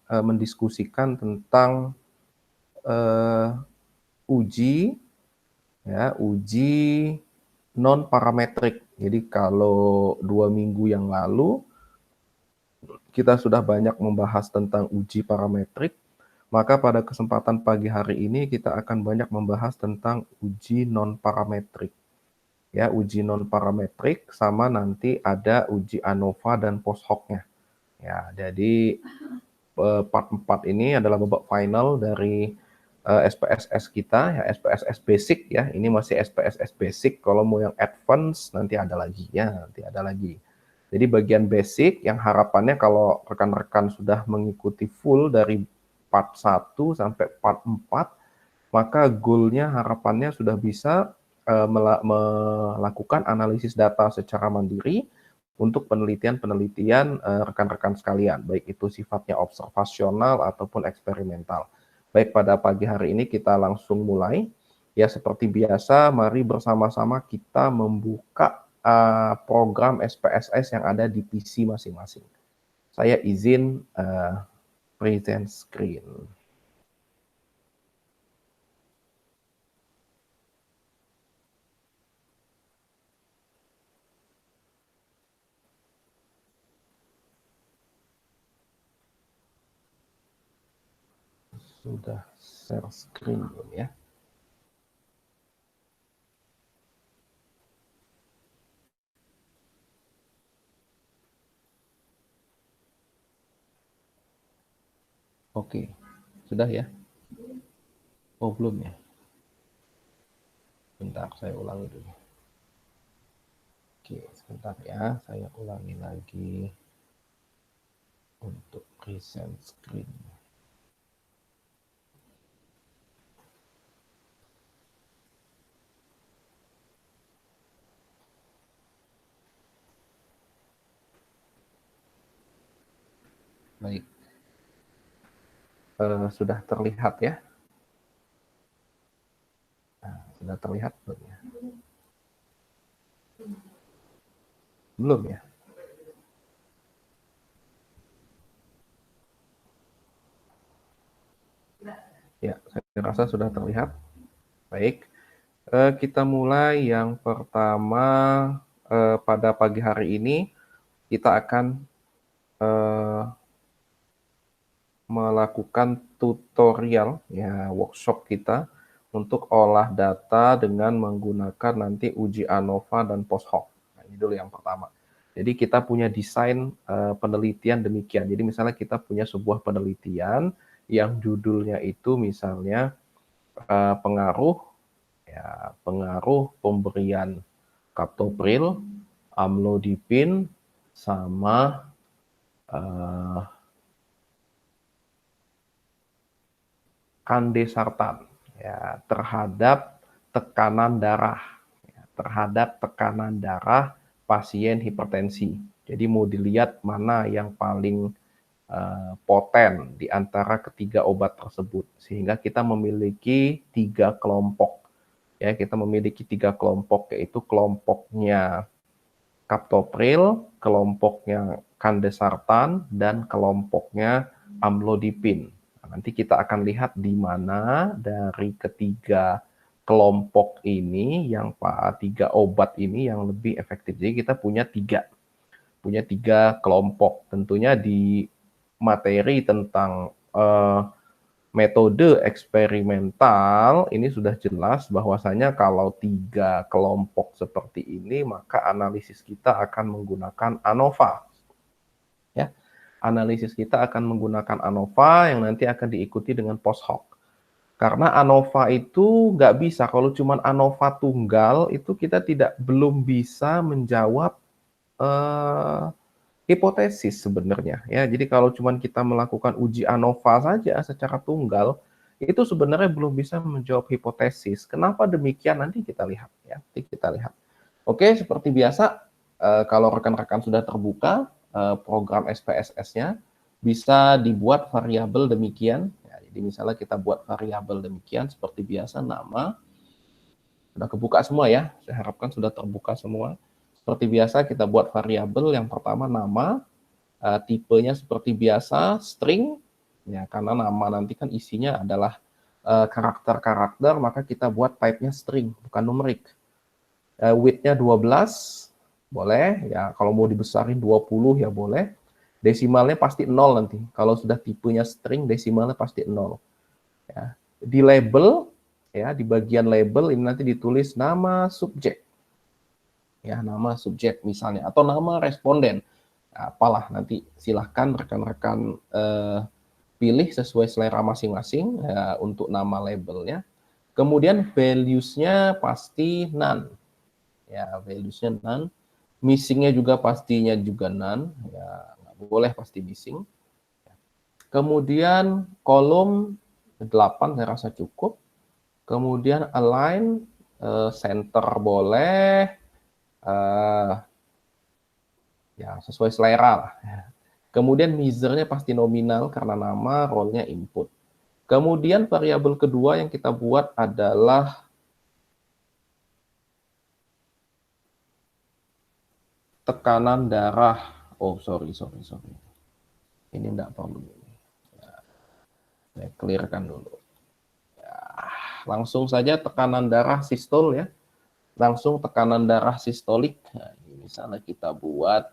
mendiskusikan tentang uji non parametrik. Jadi kalau 2 minggu yang lalu kita sudah banyak membahas tentang uji parametrik, maka pada kesempatan pagi hari ini kita akan banyak membahas tentang uji non parametrik. Ya, uji non parametrik sama nanti ada uji ANOVA dan post hoc-nya. Ya, jadi part 4 ini adalah babak final dari SPSS kita, ya SPSS basic ya. Ini masih SPSS basic. Kalau mau yang advance nanti ada lagi ya, nanti ada lagi. Jadi bagian basic yang harapannya kalau rekan-rekan sudah mengikuti full dari part 1 sampai part 4, maka goal-nya harapannya sudah bisa melakukan analisis data secara mandiri untuk penelitian-penelitian rekan-rekan sekalian, baik itu sifatnya observasional ataupun eksperimental. Baik, pada pagi hari ini kita langsung mulai. Ya, seperti biasa, mari bersama-sama kita membuka program SPSS yang ada di PC masing-masing. Saya izin present screen. Sudah share screen belum ya? Oke, sudah ya? Oh, belum ya? Bentar, saya ulangi dulu. Oke, sebentar ya, saya ulangi lagi untuk present screen. Baik, sudah terlihat ya? Nah, sudah terlihat belum ya? Belum ya? Ya, saya rasa sudah terlihat. Baik, kita mulai yang pertama. Pada pagi hari ini kita akan melakukan tutorial ya, workshop kita untuk olah data dengan menggunakan nanti uji ANOVA dan post hoc. Nah, ini dulu yang pertama. Jadi kita punya desain penelitian demikian. Jadi misalnya kita punya sebuah penelitian yang judulnya itu misalnya pengaruh pemberian captopril, amlodipin, sama kandesartan ya, terhadap tekanan darah pasien hipertensi. Jadi mau dilihat mana yang paling poten di antara ketiga obat tersebut, sehingga kita memiliki 3 kelompok. Ya, kita memiliki 3 kelompok, yaitu kelompoknya captopril, kelompoknya kandesartan, dan kelompoknya amlodipin. Nah, nanti kita akan lihat di mana dari ketiga kelompok ini, yang 3 obat ini yang lebih efektif. Jadi kita punya tiga kelompok. Tentunya di materi tentang metode eksperimental ini sudah jelas bahwasanya kalau 3 kelompok seperti ini, maka analisis kita akan menggunakan ANOVA. Ya, analisis kita akan menggunakan ANOVA yang nanti akan diikuti dengan post hoc. Karena ANOVA itu nggak bisa, kalau cuma ANOVA tunggal itu kita belum bisa menjawab hipotesis sebenarnya ya. Jadi kalau cuma kita melakukan uji ANOVA saja secara tunggal, itu sebenarnya belum bisa menjawab hipotesis. Kenapa demikian? Nanti kita lihat ya. Nanti kita lihat. Oke, seperti biasa, kalau rekan-rekan sudah terbuka program SPSS-nya, bisa dibuat variabel demikian. Ya, jadi misalnya kita buat variabel demikian seperti biasa, nama. Sudah kebuka semua ya. Saya harapkan sudah terbuka semua. Seperti biasa kita buat variabel yang pertama nama, tipenya seperti biasa string, Ya, karena nama nanti kan isinya adalah karakter-karakter, maka kita buat type-nya string, bukan numerik. Width-nya 12, boleh. Ya, kalau mau dibesarin 20 ya boleh. Desimalnya pasti 0 nanti. Kalau sudah tipenya string, desimalnya pasti 0. Ya. Di label, ya, di bagian label ini nanti ditulis nama subjek. Ya, nama subjek misalnya, atau nama responden. Apalah, nanti silahkan rekan-rekan pilih sesuai selera masing-masing ya, untuk nama labelnya. Kemudian values-nya pasti none. Ya, values-nya none. Missing-nya juga pastinya juga none. Ya, nggak boleh pasti missing. Kemudian kolom 8 saya rasa cukup. Kemudian align, center boleh. Ya, sesuai selera lah. Kemudian measure-nya pasti nominal karena nama, role-nya input. Kemudian variabel kedua yang kita buat adalah tekanan darah. Oh, sorry. Ini enggak perlu. Ya, saya clear-kan dulu. Ya, langsung saja tekanan darah sistol ya. Langsung tekanan darah sistolik. Nah, ini misalnya kita buat.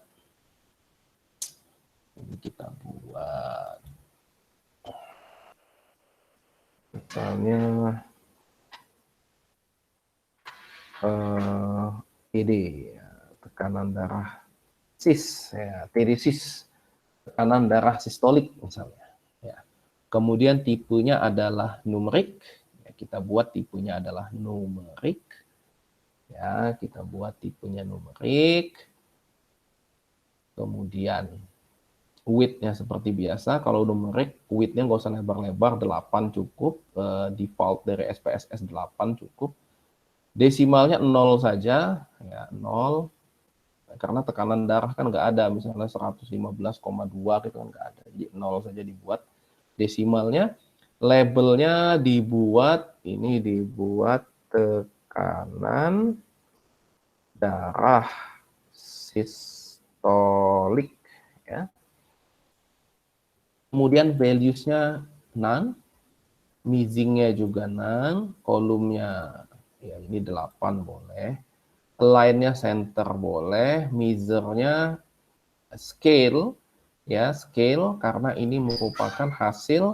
Misalnya TD, ya, tekanan darah sis, ya, TD-sis, tekanan darah sistolik misalnya. Ya. Kemudian tipenya adalah numerik, ya, kita buat tipenya adalah numerik. Ya, kita buat tipenya numerik. Kemudian width-nya seperti biasa, kalau numerik width-nya nggak usah lebar-lebar, 8 cukup, default dari SPSS 8 cukup. Desimalnya 0 saja, ya 0, karena tekanan darah kan nggak ada, misalnya 115,2 gitu kan nggak ada, jadi 0 saja dibuat. Desimalnya, labelnya dibuat, ini dibuat tekanan darah sistolik, ya. Kemudian values-nya none, missing-nya juga none, kolomnya ya ini 8 boleh, align-nya center boleh, measure-nya scale, ya scale karena ini merupakan hasil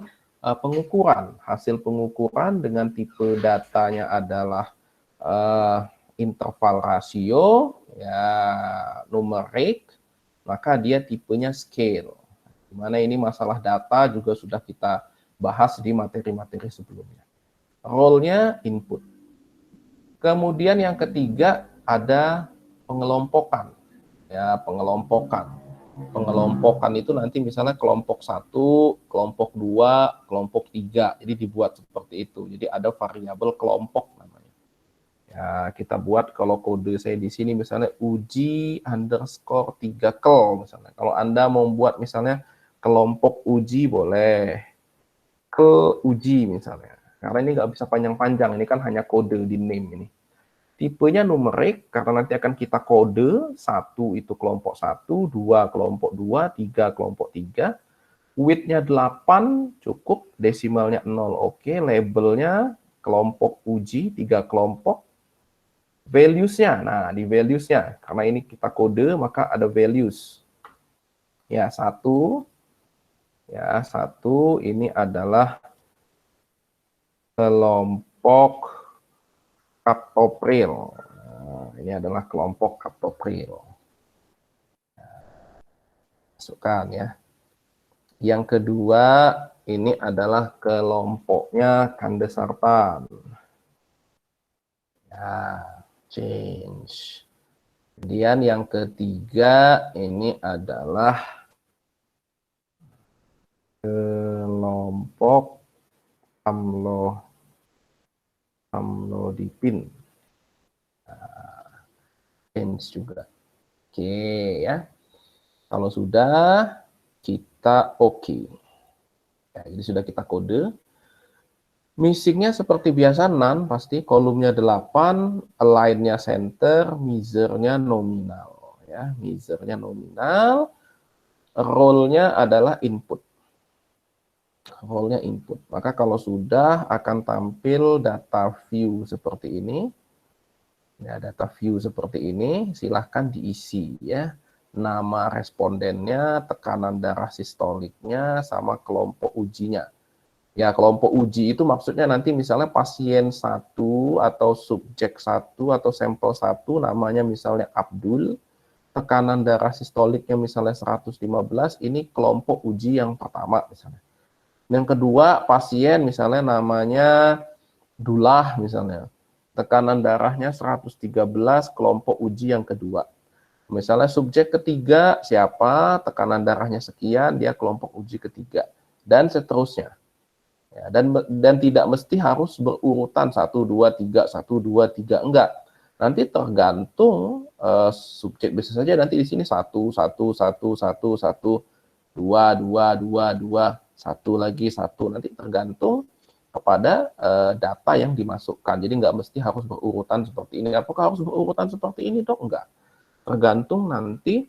pengukuran dengan tipe datanya adalah interval rasio, ya numerik, maka dia tipenya scale. Dimana ini masalah data juga sudah kita bahas di materi-materi sebelumnya. Role-nya input. Kemudian yang ketiga ada pengelompokan. Ya, pengelompokan. Pengelompokan itu nanti misalnya kelompok 1, kelompok 2, kelompok 3. Jadi dibuat seperti itu. Jadi ada variabel kelompok namanya. Ya, kita buat kalau kode saya di sini misalnya uji underscore 3 kel misalnya. Kalau Anda mau buat misalnya kelompok uji boleh. Ke uji misalnya. Karena ini nggak bisa panjang-panjang, ini kan hanya kode di name ini. Tipenya numerik, karena nanti akan kita kode, 1 itu kelompok 1, 2 kelompok 2, 3 kelompok 3, width-nya 8, cukup, desimalnya 0, oke, labelnya kelompok uji, 3 kelompok, values-nya, nah di values-nya, karena ini kita kode, maka ada values. Ya, 1, ya, 1 ini adalah kelompok Kaptopril. Nah, ini adalah kelompok Kaptopril. Masukkan ya. Yang kedua, ini adalah kelompoknya Kandesartan. Ya, change. Kemudian yang ketiga, ini adalah kelompok amlodipin. Nah, change juga. Oke ya. Kalau sudah, kita oke. Ya, ini sudah kita kode. Missing-nya seperti biasa none, pasti kolomnya 8, align-nya center, measure-nya nominal. Ya, measure-nya nominal, role-nya adalah input. role-nya input. Maka kalau sudah akan tampil data view seperti ini. Ya, data view seperti ini, silahkan diisi ya. Nama respondennya, tekanan darah sistoliknya, sama kelompok ujinya. Ya, kelompok uji itu maksudnya nanti misalnya pasien 1 atau subjek 1 atau sampel 1 namanya misalnya Abdul, tekanan darah sistoliknya misalnya 115, ini kelompok uji yang pertama misalnya. Yang kedua, pasien misalnya namanya Dullah misalnya. Tekanan darahnya 113, kelompok uji yang kedua. Misalnya subjek ketiga siapa, tekanan darahnya sekian, dia kelompok uji ketiga. Dan seterusnya. Ya, dan tidak mesti harus berurutan 1, 2, 3, 1, 2, 3, enggak. Nanti tergantung subjek, bisa saja nanti di sini 1, 1, 1, 1, 1, 2, 2, 2, 2, 1 lagi 1. Nanti tergantung kepada data yang dimasukkan. Jadi nggak mesti harus berurutan seperti ini. Apakah harus berurutan seperti ini, Dok? Enggak. Tergantung nanti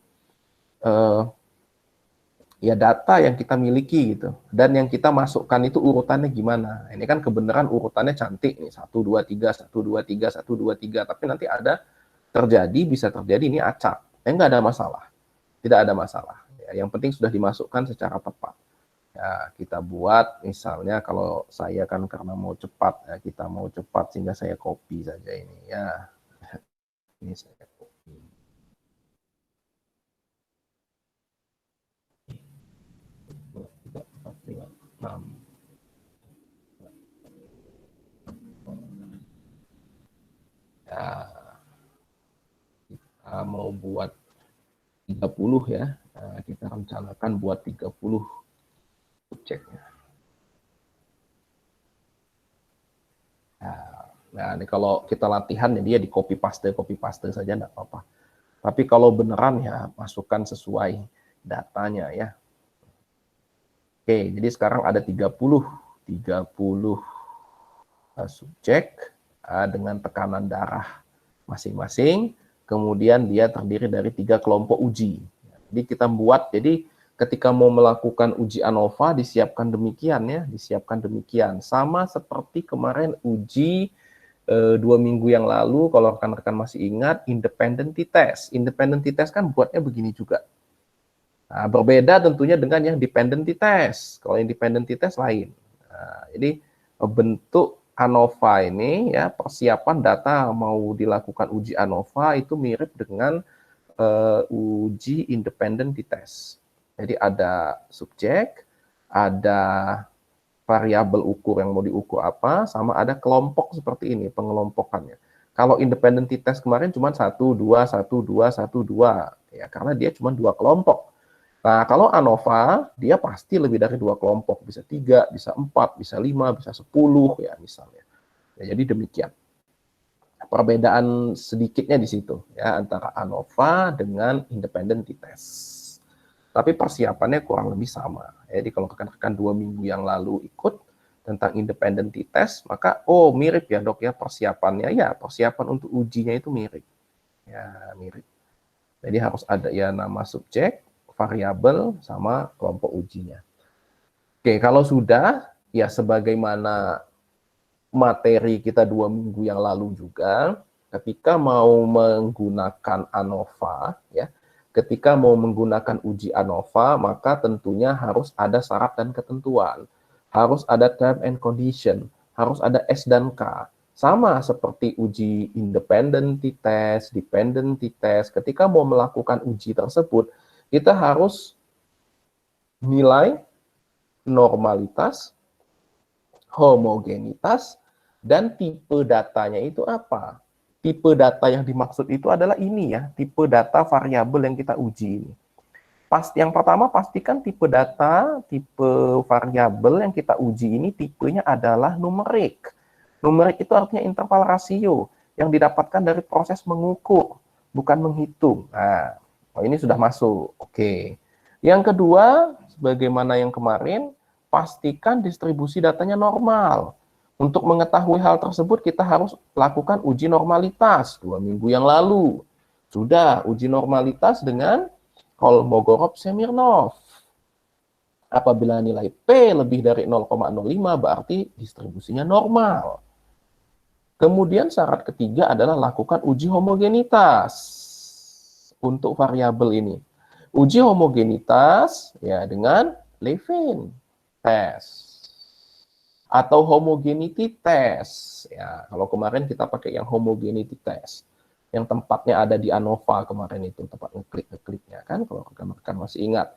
ya data yang kita miliki gitu. Dan yang kita masukkan itu urutannya gimana. Ini kan kebenaran urutannya cantik nih. 1, 2, 3, 1, 2, 3, 1, 2, 3. Tapi nanti bisa terjadi ini acak. Nggak ada masalah. Tidak ada masalah. Ya, yang penting sudah dimasukkan secara tepat. Ya, kita buat misalnya kalau saya kan karena mau cepat, ya, kita mau cepat sehingga saya copy saja ini ya. Ini saya copy. Ya, kita mau buat 30 ya. Nah, kita rencanakan buat 30 subjeknya. Nah, ini kalau kita latihan ya dia di copy paste saja enggak apa-apa. Tapi kalau beneran ya masukkan sesuai datanya ya. Oke, jadi sekarang ada 30 subjek dengan tekanan darah masing-masing. Kemudian dia terdiri dari 3 kelompok uji. Jadi kita buat, jadi ketika mau melakukan uji ANOVA disiapkan demikian ya, disiapkan demikian. Sama seperti kemarin uji 2 minggu yang lalu, kalau rekan-rekan masih ingat, independent test. Independent test kan buatnya begini juga. Nah, berbeda tentunya dengan yang dependent test. Kalau independent test lain. Nah, jadi bentuk ANOVA ini ya, persiapan data mau dilakukan uji ANOVA itu mirip dengan uji independent test. Jadi ada subjek, ada variabel ukur yang mau diukur apa, sama ada kelompok seperti ini, pengelompokannya. Kalau independent test kemarin cuma 1, 2, 1, 2, 1, 2. Ya, karena dia cuma 2 kelompok. Nah, kalau ANOVA, dia pasti lebih dari 2 kelompok. Bisa 3, bisa 4, bisa 5, bisa 10, ya misalnya. Ya, jadi demikian. Perbedaan sedikitnya di situ, ya, antara ANOVA dengan independent test. Tapi persiapannya kurang lebih sama. Jadi kalau rekan-rekan 2 minggu yang lalu ikut tentang independent test, maka mirip ya Dok ya persiapannya. Ya, persiapan untuk ujinya itu mirip. Ya, mirip. Jadi harus ada ya nama subjek, variabel, sama kelompok ujinya. Oke, kalau sudah, ya sebagaimana materi kita 2 minggu yang lalu juga, ketika mau menggunakan ANOVA, ya, ketika mau menggunakan uji ANOVA, maka tentunya harus ada syarat dan ketentuan. Harus ada term and condition, harus ada S dan K. Sama seperti uji independent test, dependent test, ketika mau melakukan uji tersebut, kita harus nilai normalitas, homogenitas, dan tipe datanya itu apa. Tipe data yang dimaksud itu adalah ini ya, tipe data variabel yang kita uji ini. Yang pertama pastikan tipe data, tipe variabel yang kita uji ini tipenya adalah numerik. Numerik itu artinya interval rasio yang didapatkan dari proses mengukur, bukan menghitung. Nah, ini sudah masuk. Oke. Yang kedua, sebagaimana yang kemarin, pastikan distribusi datanya normal. Untuk mengetahui hal tersebut, kita harus lakukan uji normalitas 2 minggu yang lalu. Sudah uji normalitas dengan Kolmogorov-Smirnov. Apabila nilai P lebih dari 0,05 berarti distribusinya normal. Kemudian syarat ketiga adalah lakukan uji homogenitas untuk variabel ini. Uji homogenitas ya dengan Levin test atau homogeneity test. Ya, kalau kemarin kita pakai yang homogeneity test, yang tempatnya ada di ANOVA kemarin itu, tempat ngekliknya kan, kalau rekan-rekan masih ingat.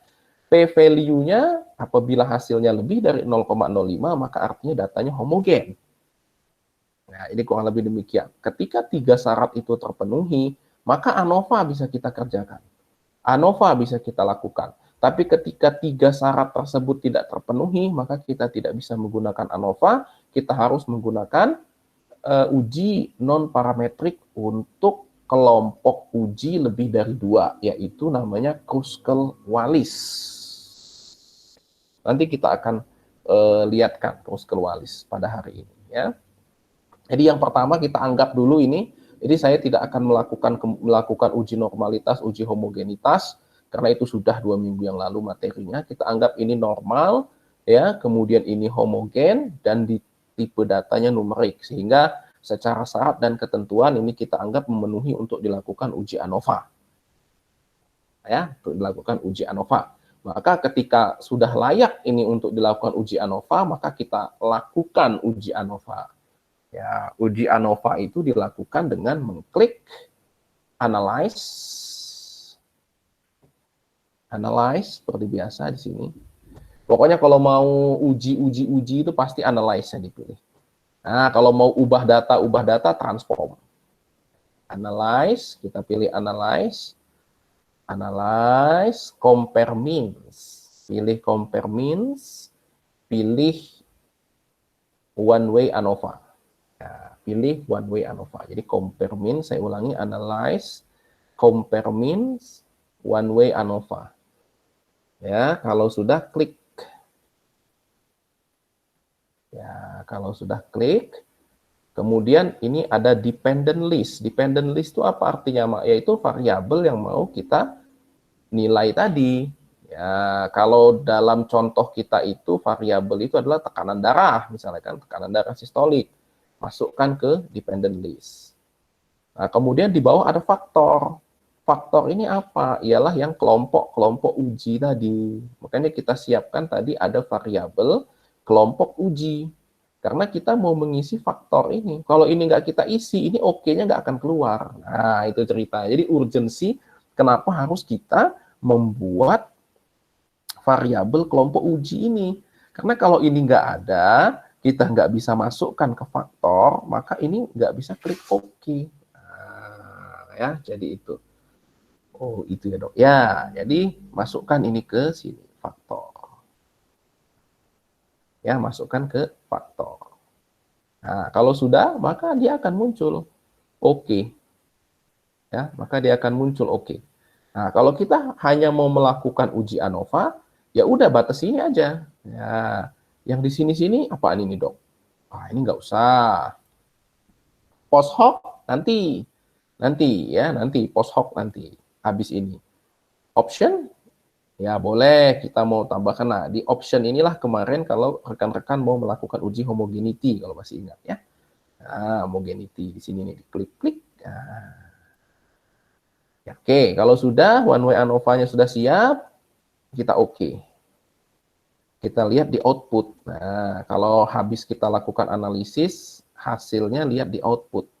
P-value-nya apabila hasilnya lebih dari 0,05, maka artinya datanya homogen. Nah, ini kurang lebih demikian. Ketika tiga syarat itu terpenuhi, maka ANOVA bisa kita kerjakan. ANOVA bisa kita lakukan. Tapi ketika tiga syarat tersebut tidak terpenuhi, maka kita tidak bisa menggunakan ANOVA, kita harus menggunakan uji non-parametrik untuk kelompok uji lebih dari 2, yaitu namanya Kruskal-Wallis. Nanti kita akan lihatkan Kruskal-Wallis pada hari ini. Ya. Jadi yang pertama kita anggap dulu ini, jadi saya tidak akan melakukan uji normalitas, uji homogenitas, karena itu sudah 2 minggu yang lalu materinya. Kita anggap ini normal, ya, kemudian ini homogen, dan di tipe datanya numerik, sehingga secara syarat dan ketentuan ini kita anggap memenuhi untuk dilakukan uji ANOVA. Ya, untuk dilakukan uji ANOVA. Maka ketika sudah layak ini untuk dilakukan uji ANOVA, maka kita lakukan uji ANOVA. Ya, uji ANOVA itu dilakukan dengan mengklik analyze seperti biasa di sini. Pokoknya kalau mau uji itu pasti analyze yang dipilih. Nah, kalau mau ubah data transform. Analyze, kita pilih analyze, compare means. Pilih compare means, pilih one way ANOVA. Ya, pilih one way ANOVA. Jadi compare means, saya ulangi, analyze, compare means, one way ANOVA. Ya, kalau sudah klik. Ya, kalau sudah klik, kemudian ini ada dependent list. Dependent list itu apa artinya, Mak? Yaitu variabel yang mau kita nilai tadi. Ya, kalau dalam contoh kita itu variabel itu adalah tekanan darah, misalnya kan tekanan darah sistolik. Masukkan ke dependent list. Nah, kemudian di bawah ada faktor. Faktor ini apa? Ialah yang kelompok uji tadi. Makanya kita siapkan tadi ada variabel kelompok uji. Karena kita mau mengisi faktor ini. Kalau ini nggak kita isi, ini oke-nya nggak akan keluar. Nah, itu cerita. Jadi urgensi kenapa harus kita membuat variabel kelompok uji ini. Karena kalau ini nggak ada, kita nggak bisa masukkan ke faktor, maka ini nggak bisa klik OK. Nah, ya, jadi itu. Oh, itu ya, Dok. Ya, jadi masukkan ini ke sini, faktor. Ya, masukkan ke faktor. Nah, kalau sudah, maka dia akan muncul OK. Ya, maka dia akan muncul OK. Nah, kalau kita hanya mau melakukan uji ANOVA, ya udah batas ini aja. Ya, yang di sini-sini apaan ini, Dok? Ah, ini nggak usah. Post hoc nanti post hoc nanti habis ini. Option ya boleh kita mau tambahkan. Nah, di option inilah kemarin kalau rekan-rekan mau melakukan uji homogeneity kalau masih ingat ya. Nah, homogeneity di sini nih diklik-klik. Nah. Oke, kalau sudah one way ANOVA-nya sudah siap, kita oke. Kita lihat di output. Nah, kalau habis kita lakukan analisis, hasilnya lihat di output.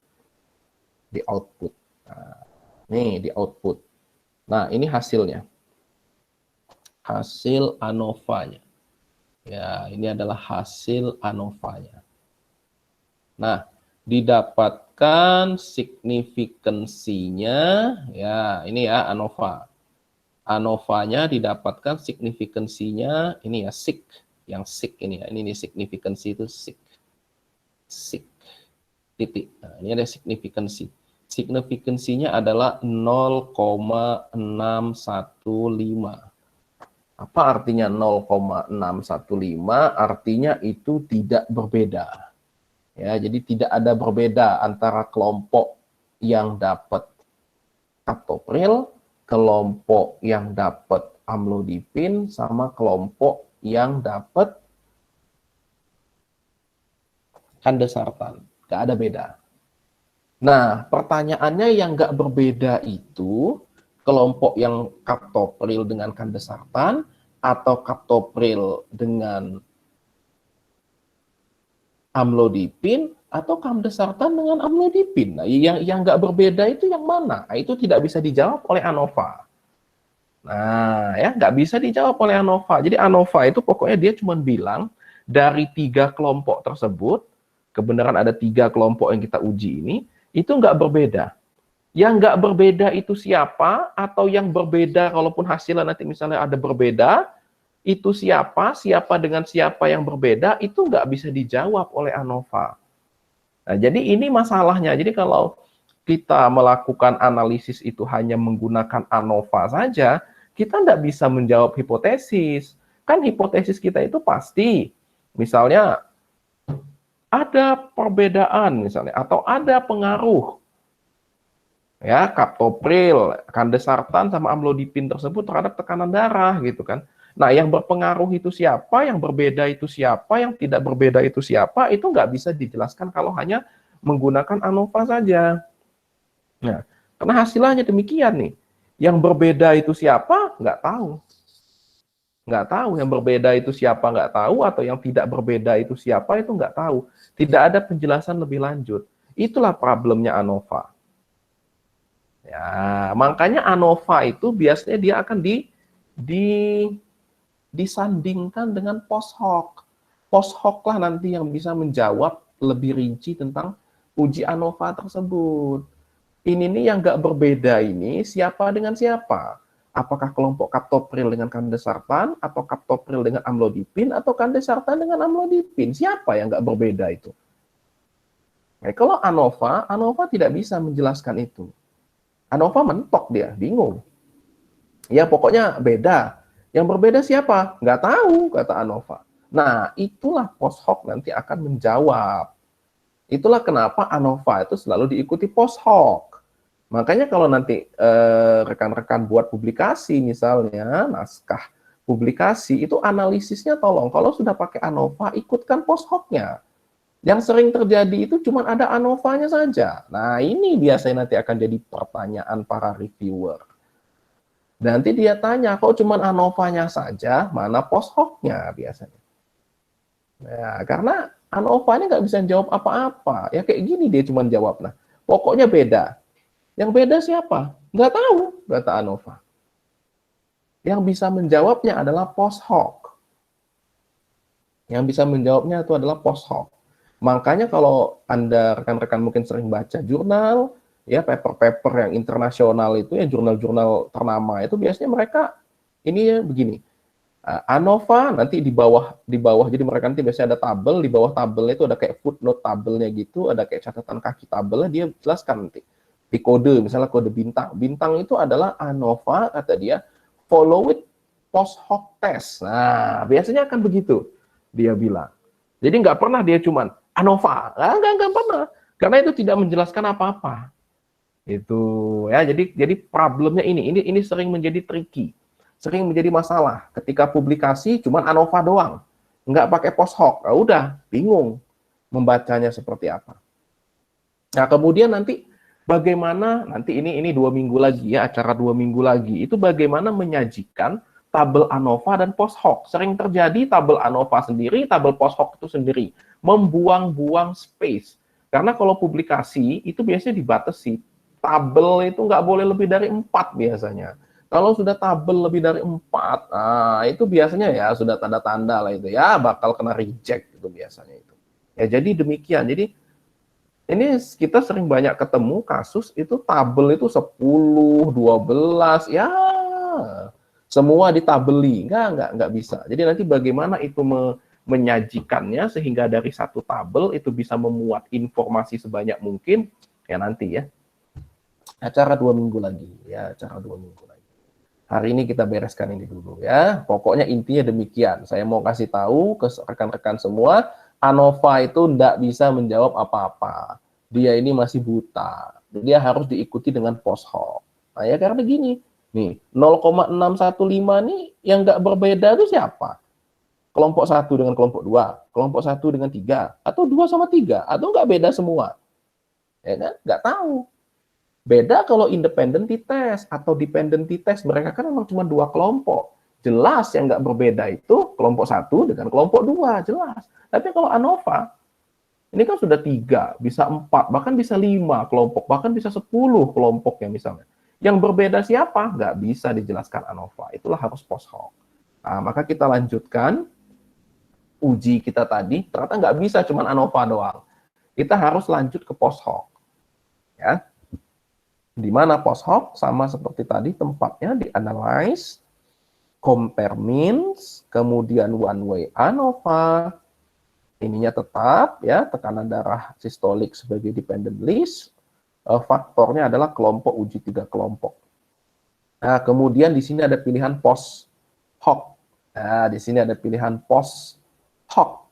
Di output. Nah, nih di output. Nah, ini hasilnya. Hasil ANOVA-nya. Ya, ini adalah hasil ANOVA-nya. Nah, didapatkan signifikansinya, ya ini ya ANOVA. ANOVA-nya didapatkan signifikansinya, ini ya sig, yang sig ini ya, ini signifikansi itu sig. Sig, titik. Nah, ini ada signifikansi. Signifikansinya adalah 0,615. Apa artinya 0,615? Artinya itu tidak berbeda. Ya, jadi tidak ada berbeda antara kelompok yang dapat captopril, kelompok yang dapat amlodipin, sama kelompok yang dapat kandesartan. Nggak ada beda. Nah, pertanyaannya yang nggak berbeda itu kelompok yang kaptopril dengan kandesartan atau kaptopril dengan amlodipin atau kandesartan dengan amlodipin. Nah, yang nggak berbeda itu yang mana? Nah, itu tidak bisa dijawab oleh ANOVA. Nah, ya nggak bisa dijawab oleh ANOVA. Jadi ANOVA itu pokoknya dia cuma bilang dari 3 kelompok tersebut, kebenaran ada 3 kelompok yang kita uji ini, itu nggak berbeda. Yang nggak berbeda itu siapa, atau yang berbeda kalaupun hasilnya nanti misalnya ada berbeda, itu siapa, siapa dengan siapa yang berbeda, itu nggak bisa dijawab oleh ANOVA. Nah, jadi ini masalahnya. Jadi kalau kita melakukan analisis itu hanya menggunakan ANOVA saja, kita nggak bisa menjawab hipotesis. Kan hipotesis kita itu pasti, misalnya ada perbedaan misalnya, atau ada pengaruh ya kaptopril, kandesartan sama amlodipin tersebut terhadap tekanan darah gitu kan. Nah, yang berpengaruh itu siapa, yang berbeda itu siapa, yang tidak berbeda itu siapa, itu nggak bisa dijelaskan kalau hanya menggunakan ANOVA saja. Nah, karena hasilnya demikian nih. Yang berbeda itu siapa, nggak tahu. Nggak tahu, yang berbeda itu siapa nggak tahu, atau yang tidak berbeda itu siapa itu nggak tahu. Tidak ada penjelasan lebih lanjut. Itulah problemnya ANOVA. Ya, makanya ANOVA itu biasanya dia akan disandingkan dengan post hoc. Post hoc lah nanti yang bisa menjawab lebih rinci tentang uji ANOVA tersebut. Ini nih yang nggak berbeda ini siapa dengan siapa? Apakah kelompok kaptopril dengan kandesartan, atau kaptopril dengan amlodipin, atau kandesartan dengan amlodipin? Siapa yang nggak berbeda itu? Nah, kalau ANOVA tidak bisa menjelaskan itu. ANOVA mentok dia, bingung. Ya pokoknya beda. Yang berbeda siapa? Nggak tahu, kata ANOVA. Nah, itulah post hoc nanti akan menjawab. Itulah kenapa ANOVA itu selalu diikuti post hoc. Makanya kalau nanti rekan-rekan buat publikasi misalnya, naskah publikasi, itu analisisnya tolong, kalau sudah pakai ANOVA, ikutkan post hoc-nya. Yang sering terjadi itu cuma ada ANOVA-nya saja. Nah, ini biasanya nanti akan jadi pertanyaan para reviewer. Nanti dia tanya, kok cuma ANOVA-nya saja, mana post hoc-nya biasanya. Nah, karena ANOVA ini nggak bisa jawab apa-apa. Ya kayak gini dia cuma jawab, nah, pokoknya beda. Yang beda siapa? Nggak tahu, kata ANOVA. Yang bisa menjawabnya adalah post hoc. Yang bisa menjawabnya itu adalah post hoc. Makanya kalau Anda rekan-rekan mungkin sering baca jurnal, ya paper-paper yang internasional itu, ya jurnal-jurnal ternama itu biasanya mereka ini ya begini. ANOVA nanti di bawah jadi mereka nanti biasanya ada tabel, di bawah tabelnya itu ada kayak footnote tabelnya gitu, ada kayak catatan kaki tabelnya, dia jelaskan nanti di kode, misalnya kode bintang. Bintang itu adalah ANOVA, kata dia, follow with post hoc test. Nah, biasanya akan begitu dia bilang. Jadi nggak pernah dia cuman ANOVA, nggak pernah, karena itu tidak menjelaskan apa-apa. Itu ya, jadi problemnya ini sering menjadi tricky, sering menjadi masalah ketika publikasi cuman ANOVA doang, nggak pakai post hoc, udah bingung membacanya seperti apa. Nah, kemudian nanti bagaimana nanti ini 2 minggu lagi ya, acara 2 minggu lagi itu bagaimana menyajikan tabel ANOVA dan post hoc. Sering terjadi tabel ANOVA sendiri, tabel post hoc itu sendiri, membuang-buang space. Karena kalau publikasi itu biasanya dibatasi. Tabel itu nggak boleh lebih dari 4 biasanya. Kalau sudah tabel lebih dari 4, nah itu biasanya ya sudah tanda-tanda lah itu ya bakal kena reject itu biasanya itu. Ya jadi demikian. Jadi ini kita sering banyak ketemu kasus itu tabel itu 10, 12, ya semua ditabeli, nggak bisa. Jadi nanti bagaimana itu menyajikannya sehingga dari satu tabel itu bisa memuat informasi sebanyak mungkin, ya nanti ya. Acara 2 minggu lagi, ya acara 2 minggu lagi. Hari ini kita bereskan ini dulu ya. Pokoknya intinya demikian. Saya mau kasih tahu ke rekan-rekan semua, ANOVA itu tidak bisa menjawab apa-apa. Dia ini masih buta. Dia harus diikuti dengan post hoc. Nah ya karena gini, nih 0,615 nih yang nggak berbeda itu siapa? kelompok 1 dengan kelompok 2, kelompok 1 dengan 3, atau 2 sama 3, atau nggak beda semua? Ya kan? Nggak tahu. Beda kalau independent t-test atau dependent t-test, mereka kan memang cuma 2 kelompok. Jelas yang nggak berbeda itu kelompok 1 dengan kelompok 2, jelas. Tapi kalau ANOVA, ini kan sudah 3, bisa 4, bahkan bisa 5 kelompok, bahkan bisa 10 kelompok ya misalnya. Yang berbeda siapa? Nggak bisa dijelaskan ANOVA. Itulah harus post hoc. Nah, maka kita lanjutkan uji kita tadi. Ternyata nggak bisa cuma ANOVA doang. Kita harus lanjut ke post hoc. Ya. Di mana post hoc sama seperti tadi, tempatnya di analyze, compare means, kemudian one way ANOVA. Ininya tetap ya, tekanan darah sistolik sebagai dependent list. Faktornya adalah kelompok uji 3 kelompok. Nah, kemudian di sini ada pilihan post hoc. Nah, di sini ada pilihan post hoc.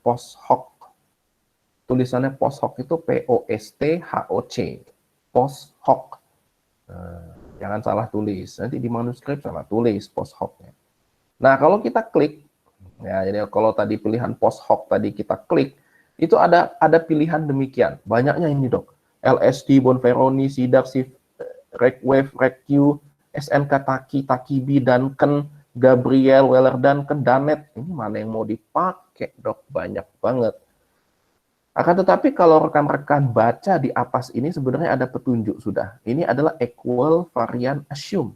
Post hoc. Tulisannya post hoc itu POSTHOC. Post hoc. Jangan salah tulis. Nanti di manuskrip salah tulis post hocnya. Nah, kalau kita klik, ya, jadi kalau tadi pilihan post hoc tadi kita klik, itu ada pilihan demikian. Banyaknya ini dok. LSD, Bonferroni, Sidak, Recwave, Recq, SNK Taki, Takibi, Duncan, Gabriel, Weller, Duncan, Danet. Ini mana yang mau dipakai dok? Banyak banget. Akan tetapi kalau rekan-rekan baca di APAS ini sebenarnya ada petunjuk sudah. Ini adalah equal variant assume.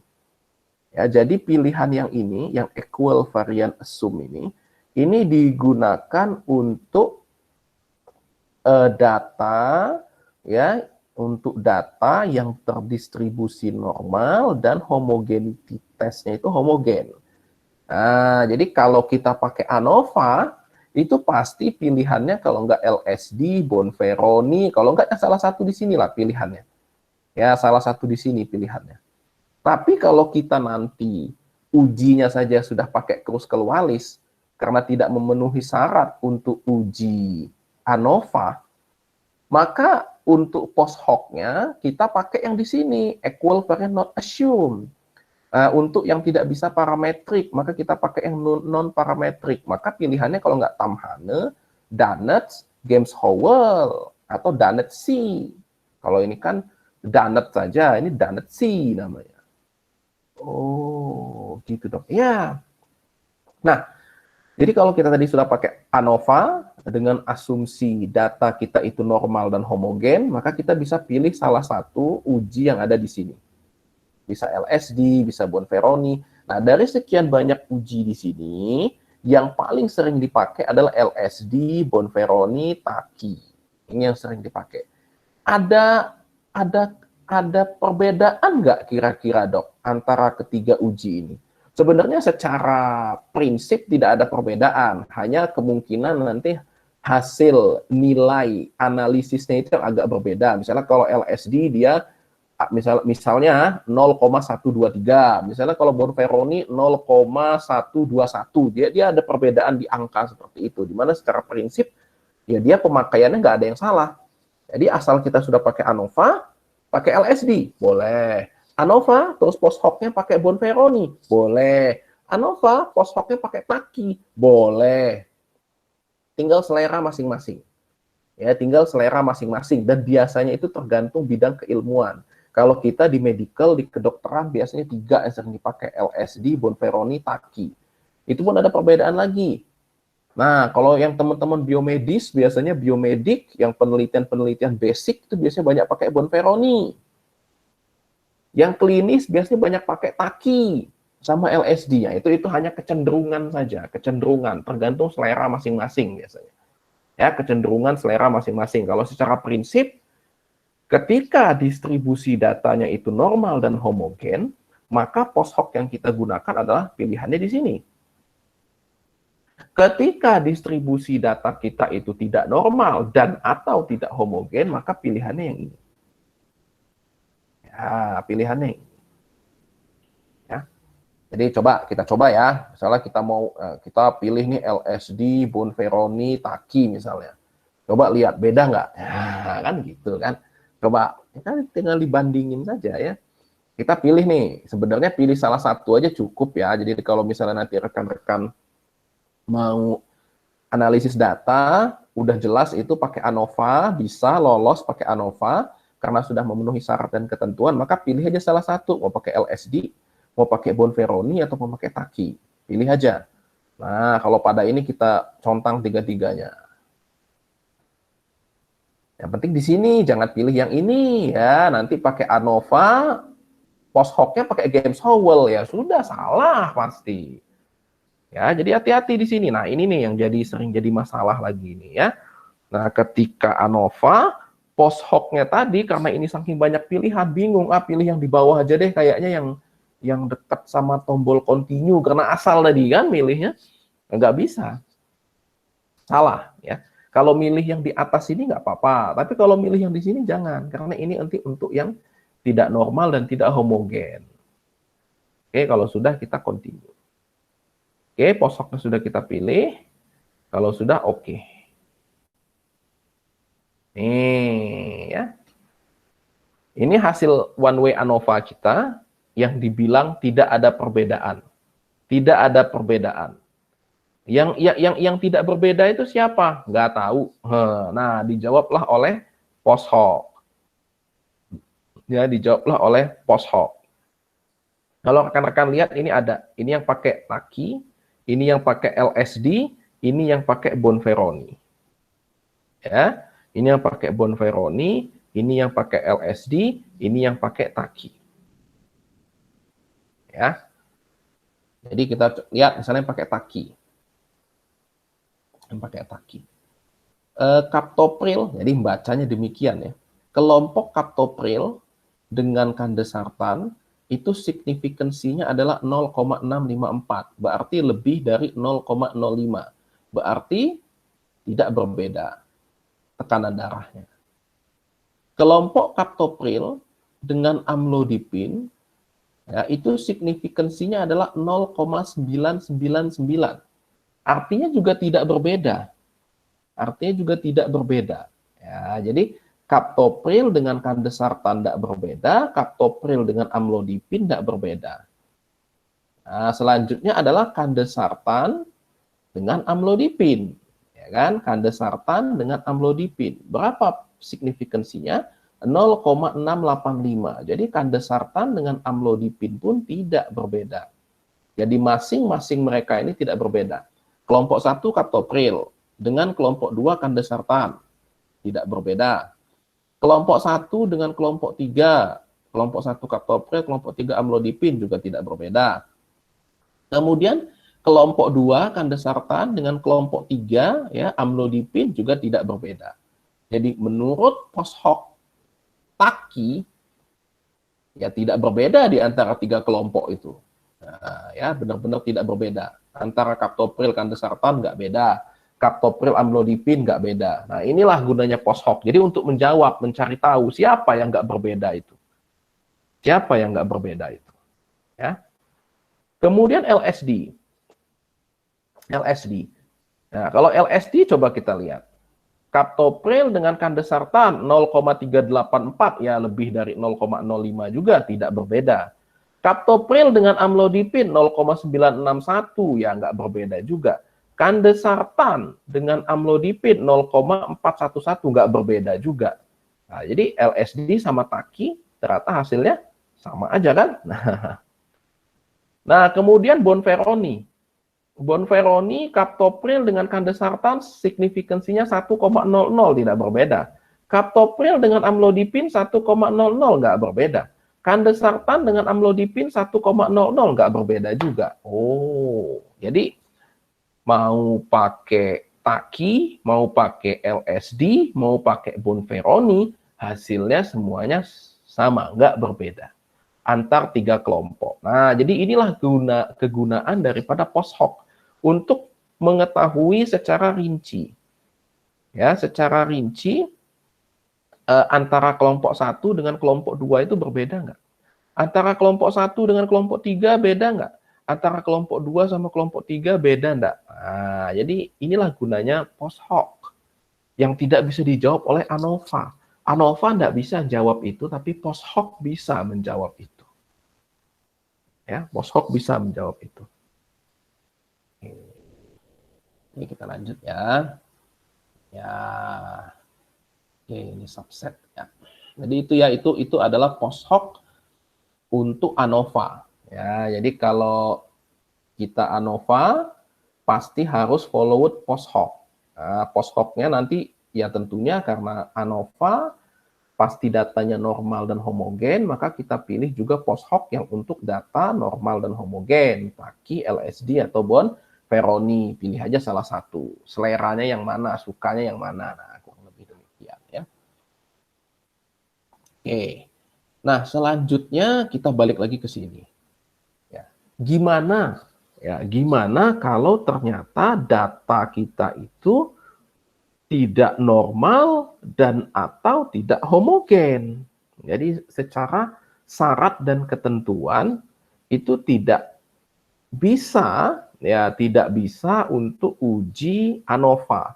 Ya, jadi pilihan yang ini, yang equal variant assume ini digunakan untuk data ya, untuk data yang terdistribusi normal dan homogenity testnya itu homogen. Nah, jadi kalau kita pakai ANOVA, itu pasti pilihannya kalau nggak LSD, Bonferroni, kalau nggak salah satu di sinilah pilihannya. Ya, salah satu di sini pilihannya. Tapi kalau kita nanti ujinya saja sudah pakai Kruskal-Wallis, karena tidak memenuhi syarat untuk uji ANOVA, maka untuk post hoc-nya kita pakai yang di sini, equal variant not assumed. Untuk yang tidak bisa parametrik, maka kita pakai yang non-parametrik. Maka pilihannya kalau nggak Tamhane, Danet, Games-Howell, atau Danet C. Kalau ini kan Danet saja, ini Danet C namanya. Oh, gitu dong. Ya. Nah, jadi kalau kita tadi sudah pakai ANOVA, dengan asumsi data kita itu normal dan homogen, maka kita bisa pilih salah satu uji yang ada di sini. Bisa LSD, bisa Bonferroni. Nah, dari sekian banyak uji di sini, yang paling sering dipakai adalah LSD, Bonferroni, Taki. Ini yang sering dipakai. Ada perbedaan nggak kira-kira dok antara ketiga uji ini? Sebenarnya secara prinsip tidak ada perbedaan, hanya kemungkinan nanti hasil nilai analisisnya itu yang agak berbeda. Misalnya kalau LSD dia misalnya 0,123, misalnya kalau Bonferroni 0,121, dia ada perbedaan di angka seperti itu, dimana secara prinsip ya dia pemakaiannya nggak ada yang salah. Jadi asal kita sudah pakai ANOVA, pakai LSD, boleh. ANOVA, terus post hoc-nya pakai Bonferroni, boleh. ANOVA, post hoc-nya pakai Taki, boleh. Tinggal selera masing-masing. Ya, tinggal selera masing-masing. Dan biasanya itu tergantung bidang keilmuan. Kalau kita di medical, di kedokteran, biasanya 3 yang sering dipakai. LSD, Bonferroni, Taki. Itu pun ada perbedaan lagi. Nah, kalau yang teman-teman biomedis, biasanya biomedik, yang penelitian-penelitian basic, itu biasanya banyak pakai Bonferroni. Yang klinis biasanya banyak pakai Taki sama LSD. Ya, itu hanya kecenderungan saja, kecenderungan, tergantung selera masing-masing biasanya. Ya, kecenderungan selera masing-masing. Kalau secara prinsip, ketika distribusi datanya itu normal dan homogen, maka post hoc yang kita gunakan adalah pilihannya di sini. Ketika distribusi data kita itu tidak normal dan atau tidak homogen, maka pilihannya yang ini. Ya, pilihannya ini. Ya. Jadi kita coba ya. Misalnya kita pilih nih LSD, Bonferroni, Taki misalnya. Coba lihat beda nggak? Nah, kan gitu kan. Coba kita tinggal dibandingin saja ya. Kita pilih nih. Sebenarnya pilih salah satu aja cukup ya. Jadi kalau misalnya nanti rekan-rekan Mau analisis data, udah jelas itu pakai ANOVA, bisa lolos pakai ANOVA, karena sudah memenuhi syarat dan ketentuan, maka pilih aja salah satu, mau pakai LSD, mau pakai Bonferroni, atau mau pakai Taki. Pilih aja. Nah, kalau pada ini kita contang tiga-tiganya. Yang penting di sini, jangan pilih yang ini ya. Nanti pakai ANOVA, post hoc-nya pakai James Howell, ya sudah salah pasti. Ya, jadi hati-hati di sini. Nah, ini nih yang sering jadi masalah lagi nih ya. Nah, ketika ANOVA, post hoc-nya tadi karena ini saking banyak pilihan, bingung, pilih yang di bawah aja deh, kayaknya yang dekat sama tombol continue, karena asal tadi kan milihnya, nggak bisa. Salah ya. Kalau milih yang di atas ini nggak apa-apa, tapi kalau milih yang di sini jangan, karena ini nanti untuk yang tidak normal dan tidak homogen. Oke, kalau sudah kita continue. Oke, post hoc sudah kita pilih. Kalau sudah, oke. Nih ya. Ini hasil one way ANOVA kita yang dibilang tidak ada perbedaan. Tidak ada perbedaan. Yang tidak berbeda itu siapa? Nggak tahu. Nah, dijawablah oleh post hoc. Ya, dijawablah oleh post hoc. Kalau rekan-rekan lihat ini ada, ini yang pakai Taki, ini yang pakai LSD, ini yang pakai Bonferroni. Ya, ini yang pakai Bonferroni, ini yang pakai LSD, ini yang pakai Taki. Ya. Jadi kita lihat misalnya pakai Taki. Yang pakai Taki. Captopril, jadi bacanya demikian ya. Kelompok captopril dengan kandesartan itu signifikansinya adalah 0,654, berarti lebih dari 0,05. Berarti tidak berbeda tekanan darahnya. Kelompok captopril dengan amlodipin ya, itu signifikansinya adalah 0,999. Artinya juga tidak berbeda. Artinya juga tidak berbeda. Ya, jadi captopril dengan kandesartan tidak berbeda, captopril dengan amlodipin tidak berbeda. Nah, selanjutnya adalah kandesartan dengan amlodipin. Ya kan? Kandesartan dengan amlodipin. Berapa signifikansinya? 0,685. Jadi kandesartan dengan amlodipin pun tidak berbeda. Jadi masing-masing mereka ini tidak berbeda. Kelompok 1 captopril dengan kelompok 2 kandesartan tidak berbeda. Kelompok 1 dengan kelompok 3, kelompok 1 captopril, kelompok 3 amlodipin juga tidak berbeda. Kemudian kelompok 2 kandesartan dengan kelompok 3 ya amlodipin juga tidak berbeda. Jadi menurut post hoc Taki ya tidak berbeda di antara 3 kelompok itu. Nah, ya benar-benar tidak berbeda. Antara captopril kandesartan nggak beda, captopril amlodipin nggak beda. Nah, inilah gunanya post hoc. Jadi untuk menjawab, mencari tahu siapa yang nggak berbeda itu. Siapa yang nggak berbeda itu. Ya. Kemudian LSD. LSD. Nah, kalau LSD coba kita lihat. Captopril dengan kandesartan 0,384 ya lebih dari 0,05 juga tidak berbeda. Captopril dengan amlodipin 0,961 ya nggak berbeda juga. Kandesartan dengan amlodipin 0,411 nggak berbeda juga. Nah, jadi LSD sama Taki ternyata hasilnya sama aja kan? Nah, kemudian Bonferroni. Bonferroni, captopril dengan kandesartan signifikansinya 1,00 tidak berbeda. Captopril dengan amlodipin 1,00 nggak berbeda. Kandesartan dengan amlodipin 1,00 nggak berbeda juga. Oh, jadi mau pakai Taki, mau pakai LSD, mau pakai Bonferroni, hasilnya semuanya sama, nggak berbeda antar 3 kelompok. Nah, jadi inilah kegunaan daripada post hoc untuk mengetahui secara rinci. Ya, secara rinci antara kelompok 1 dengan kelompok 2 itu berbeda nggak? Antara kelompok 1 dengan kelompok 3 beda nggak? Antara kelompok 2 sama kelompok 3 beda nggak? Nah, jadi inilah gunanya post hoc yang tidak bisa dijawab oleh ANOVA. ANOVA nggak bisa jawab itu, tapi post hoc bisa menjawab itu. Ya, post hoc bisa menjawab itu. Oke, kita lanjut ya. Ya, oke, ini subset ya. Jadi itu adalah post hoc untuk ANOVA. Ya, jadi kalau kita ANOVA pasti harus followed post hoc. Nah, post hoc-nya nanti ya tentunya karena ANOVA pasti datanya normal dan homogen, maka kita pilih juga post hoc yang untuk data normal dan homogen, Paki, LSD atau Bonferroni. Pilih aja salah satu. Seleranya yang mana, sukanya yang mana. Nah, kurang lebih demikian ya. Oke. Nah, selanjutnya kita balik lagi ke sini. Ya. Gimana kalau ternyata data kita itu tidak normal dan atau tidak homogen. Jadi secara syarat dan ketentuan itu tidak bisa untuk uji ANOVA.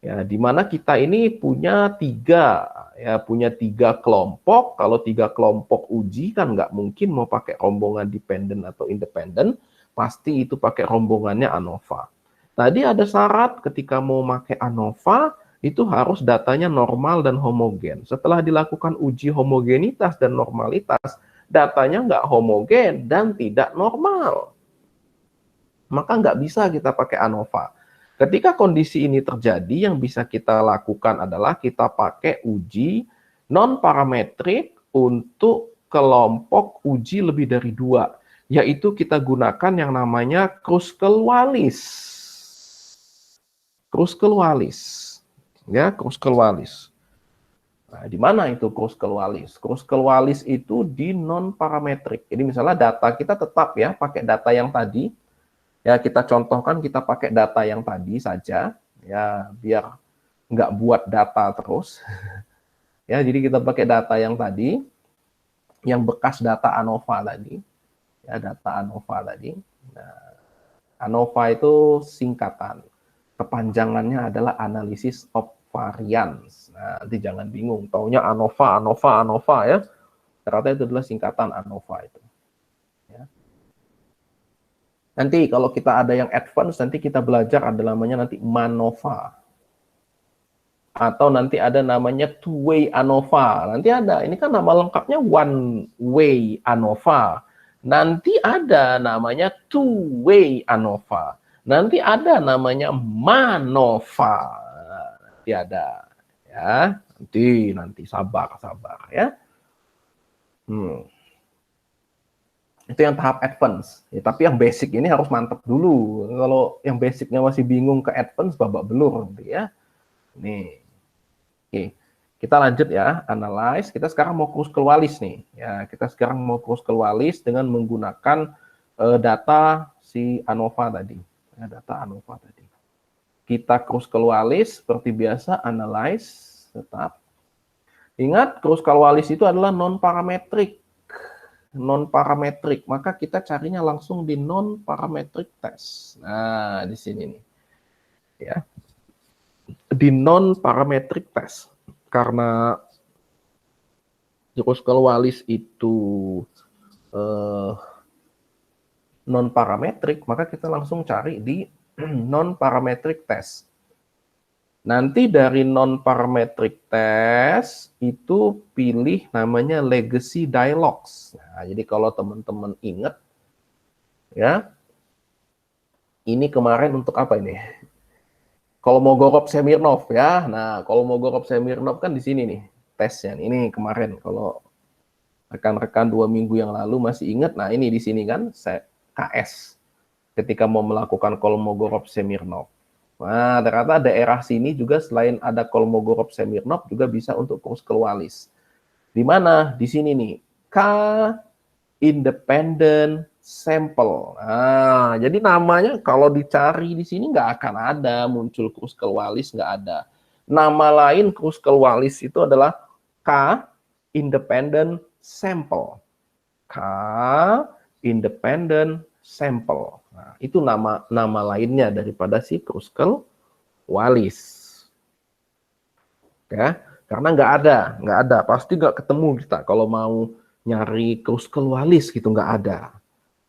Ya, di mana kita ini punya tiga kelompok. Kalau 3 kelompok uji kan nggak mungkin mau pakai rombongan dependen atau independen, pasti itu pakai rombongannya ANOVA. Tadi ada syarat ketika mau pakai ANOVA, itu harus datanya normal dan homogen. Setelah dilakukan uji homogenitas dan normalitas, datanya nggak homogen dan tidak normal. Maka nggak bisa kita pakai ANOVA. Ketika kondisi ini terjadi, yang bisa kita lakukan adalah kita pakai uji non-parametrik untuk kelompok uji lebih dari 2. Yaitu kita gunakan yang namanya Kruskal-Wallis. Kruskal-Wallis. Ya, Kruskal-Wallis. Nah, di mana itu Kruskal-Wallis? Kruskal-Wallis itu di non-parametrik. Jadi misalnya data kita tetap ya, pakai data yang tadi. Ya, kita contohkan kita pakai data yang tadi saja. Ya, biar nggak buat data terus. Ya, jadi kita pakai data yang tadi. Yang bekas data ANOVA tadi. Ya, data ANOVA tadi. Nah, ANOVA itu singkatan. Kepanjangannya adalah Analysis of Variance. Nah, nanti jangan bingung, taunya ANOVA ya. Ternyata itu adalah singkatan ANOVA itu. Ya. Nanti kalau kita ada yang advance, nanti kita belajar ada namanya nanti MANOVA. Atau nanti ada namanya two-way ANOVA. Nanti ada, ini kan nama lengkapnya one-way ANOVA. Nanti ada namanya two-way ANOVA. Nanti ada namanya MANOVA. Nanti ada ya. Nanti sabar ya. Itu yang tahap advance. Ya, tapi yang basic ini harus mantap dulu. Kalau yang basicnya masih bingung ke advance, babak belur nanti ya. Nih. Oke. Kita lanjut ya, analyze. Kita sekarang mau Kruskal-Wallis nih. Ya, kita sekarang mau Kruskal-Wallis dengan menggunakan data si ANOVA tadi. Ya, data ANOVA tadi. Kita Kruskal-Wallis seperti biasa, analyze, tetap. Ingat, Kruskal-Wallis itu adalah non-parametrik. Non-parametrik, maka kita carinya langsung di non-parametric test. Nah, di sini nih. Ya. Di non-parametric test. Karena Kruskal-Wallis itu non-parametrik, maka kita langsung cari di non-parametric test. Nanti dari non-parametric test itu pilih namanya legacy dialogues. Nah, jadi kalau teman-teman ingat, ya, ini kemarin untuk apa ini? Kolmogorov-Smirnov ya. Nah, Kolmogorov-Smirnov kan di sini nih tesnya. Ini kemarin kalau rekan-rekan 2 minggu yang lalu masih ingat. Nah, ini di sini kan KS ketika mau melakukan Kolmogorov-Smirnov. Nah, ternyata daerah sini juga selain ada Kolmogorov-Smirnov juga bisa untuk Kruskal-Wallis. Di mana? Di sini nih. K independent sample. Nah, jadi namanya kalau dicari di sini nggak akan ada muncul Kruskal-Wallis, nggak ada. Nama lain Kruskal-Wallis itu adalah K independent sample. K independent sample. Nah, itu nama lainnya daripada si Kruskal-Wallis. Ya, karena nggak ada, pasti nggak ketemu kita kalau mau nyari Kruskal-Wallis gitu, nggak ada.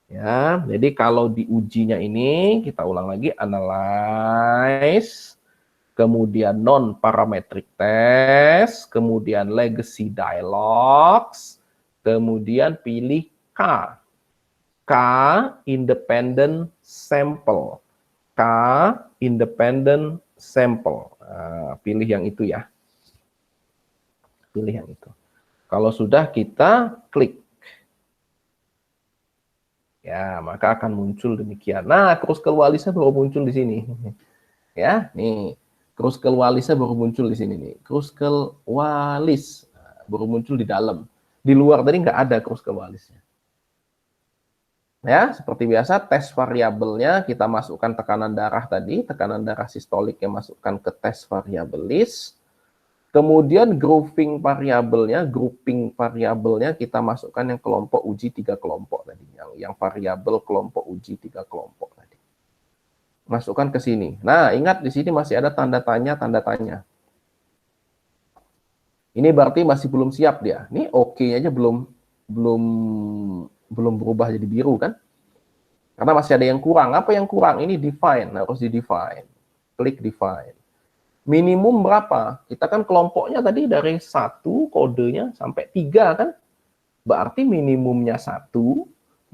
Ya, jadi kalau diujinya ini kita ulang lagi, analyze, kemudian non-parametric test, kemudian legacy dialogues, kemudian pilih K. K, independent sample. K, independent sample. Nah, pilih yang itu ya. Pilih yang itu. Kalau sudah, kita klik. Ya, maka akan muncul demikian. Nah, Kruskal-Walisnya baru muncul di sini. Ya, nih. Kruskal-Walisnya baru muncul di sini nih. Kruskal-Walis baru muncul di dalam. Di luar tadi nggak ada Kruskal-Walisnya. Ya, seperti biasa tes variabelnya kita masukkan tekanan darah tadi, tekanan darah sistoliknya masukkan ke tes variabel list. Kemudian grouping variabelnya kita masukkan yang kelompok uji 3 kelompok tadi, yang variabel kelompok uji 3 kelompok tadi. Masukkan ke sini. Nah, ingat di sini masih ada tanda tanya, tanda tanya. Ini berarti masih belum siap dia. Ini oke-nya aja belum berubah jadi biru kan? Karena masih ada yang kurang. Apa yang kurang? Ini define, harus di-define. Klik define. Minimum berapa? Kita kan kelompoknya tadi dari 1 kodenya sampai 3 kan? Berarti minimumnya 1,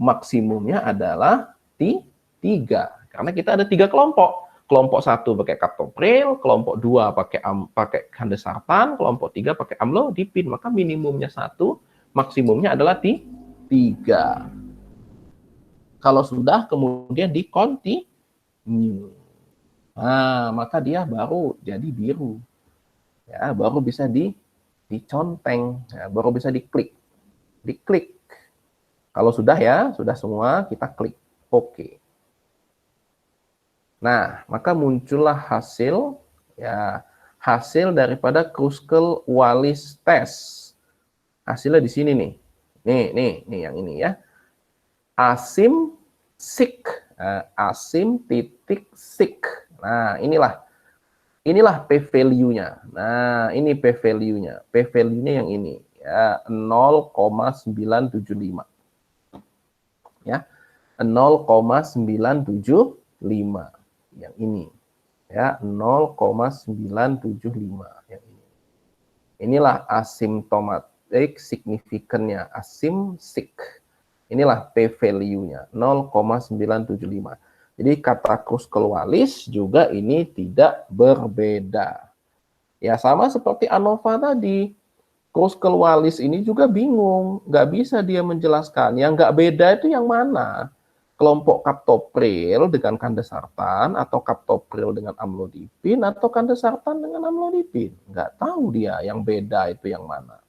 maksimumnya adalah 3. Karena kita ada 3 kelompok. Kelompok 1 pakai captopril, kelompok 2 pakai candesartan, kelompok 3 pakai amlodipin. Maka minimumnya 1, maksimumnya adalah 3. Kalau sudah, kemudian di continue. Nah, maka dia baru jadi biru. Ya, baru bisa diconteng, ya, baru bisa diklik. Diklik. Kalau sudah ya, sudah semua, kita klik OK. Nah, maka muncullah hasil, ya, hasil daripada Kruskal-Wallis test. Hasilnya di sini nih. Nih yang ini ya. Asim sik, asim titik sik. Nah, inilah p-value-nya. Nah, ini p-value-nya. P-value-nya yang ini ya, 0,975. Ya. 0,975 yang ini. Ya, 0,975 yang ini. Inilah asymptomatic significance-nya, asim sik. Inilah p-value-nya, 0,975. Jadi kata Kruskal-Wallis juga ini tidak berbeda. Ya sama seperti ANOVA tadi. Kruskal-Wallis ini juga bingung, nggak bisa dia menjelaskan. Yang nggak beda itu yang mana? Kelompok captopril dengan candesartan, atau captopril dengan amlodipin, atau candesartan dengan amlodipin. Nggak tahu dia yang beda itu yang mana.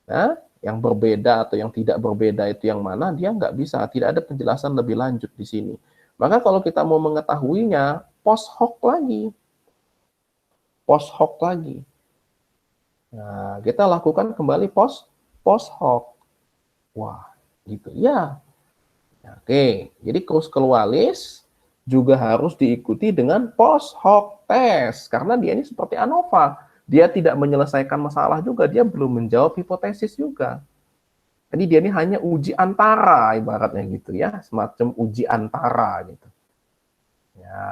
Nah, yang berbeda atau yang tidak berbeda itu yang mana, dia nggak bisa, tidak ada penjelasan lebih lanjut di sini. Maka kalau kita mau mengetahuinya, post hoc lagi. Post hoc lagi. Nah, kita lakukan kembali post hoc. Wah, gitu ya. Oke, jadi Kruskal-Wallis juga harus diikuti dengan post hoc test, karena dia ini seperti ANOVA. Dia tidak menyelesaikan masalah juga, dia belum menjawab hipotesis juga. Jadi dia ini hanya uji antara, ibaratnya gitu ya, semacam uji antara gitu. Ya,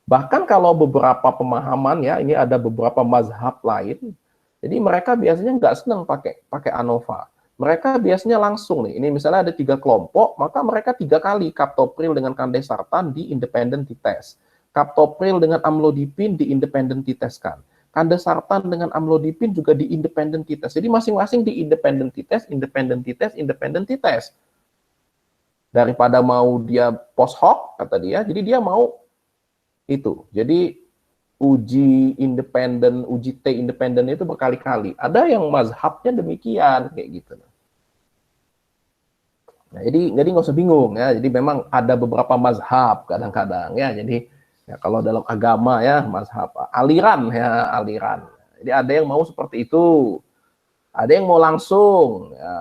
bahkan kalau beberapa pemahaman ya, ini ada beberapa mazhab lain, jadi mereka biasanya nggak senang pakai ANOVA. Mereka biasanya langsung nih, ini misalnya ada 3 kelompok, maka mereka 3 kali captopril dengan candesartan di independen test. Captopril dengan amlodipin di independen diteskan. Candesartan dengan amlodipin juga di independen test. Jadi masing-masing di independen test, independen test. Daripada mau dia post hoc, kata dia, jadi dia mau itu. Jadi uji independen, uji T independen itu berkali-kali. Ada yang mazhabnya demikian, kayak gitu. Nah, jadi nggak usah bingung ya. Jadi memang ada beberapa mazhab kadang-kadang ya. Jadi ya, kalau dalam agama ya mazhab aliran ya, aliran. Jadi ada yang mau seperti itu, ada yang mau langsung. Ya,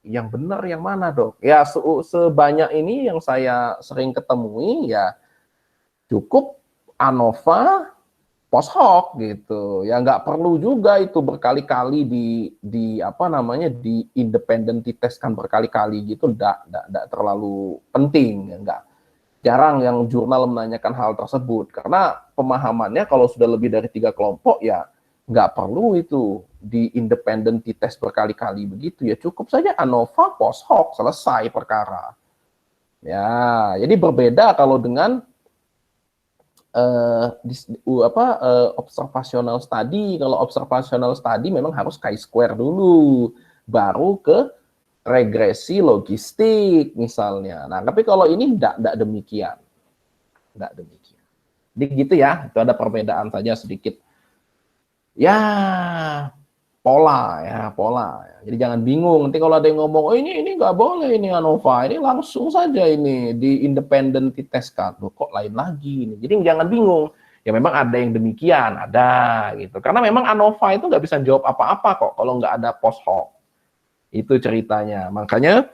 yang benar yang mana dok? Ya sebanyak ini yang saya sering ketemui ya cukup ANOVA post hoc gitu. Ya nggak perlu juga itu berkali-kali di apa namanya di independent diteskan berkali-kali gitu, enggak terlalu penting, ya enggak. Jarang yang jurnal menanyakan hal tersebut karena pemahamannya kalau sudah lebih dari 3 kelompok ya nggak perlu itu di independent dites berkali-kali begitu, ya cukup saja ANOVA post hoc selesai perkara. Ya, jadi berbeda kalau dengan observational study. Kalau observational study memang harus chi-square dulu, baru ke regresi logistik misalnya. Nah, tapi kalau ini enggak demikian. Enggak demikian. Jadi gitu ya, itu ada perbedaan saja sedikit. Ya, pola. Jadi jangan bingung. Nanti kalau ada yang ngomong, oh ini nggak boleh ini ANOVA, ini langsung saja ini di independen diteskan. Loh, kok lain lagi ini. Jadi jangan bingung. Ya memang ada yang demikian, ada gitu. Karena memang ANOVA itu nggak bisa jawab apa-apa kok kalau nggak ada post hoc. Itu ceritanya. Makanya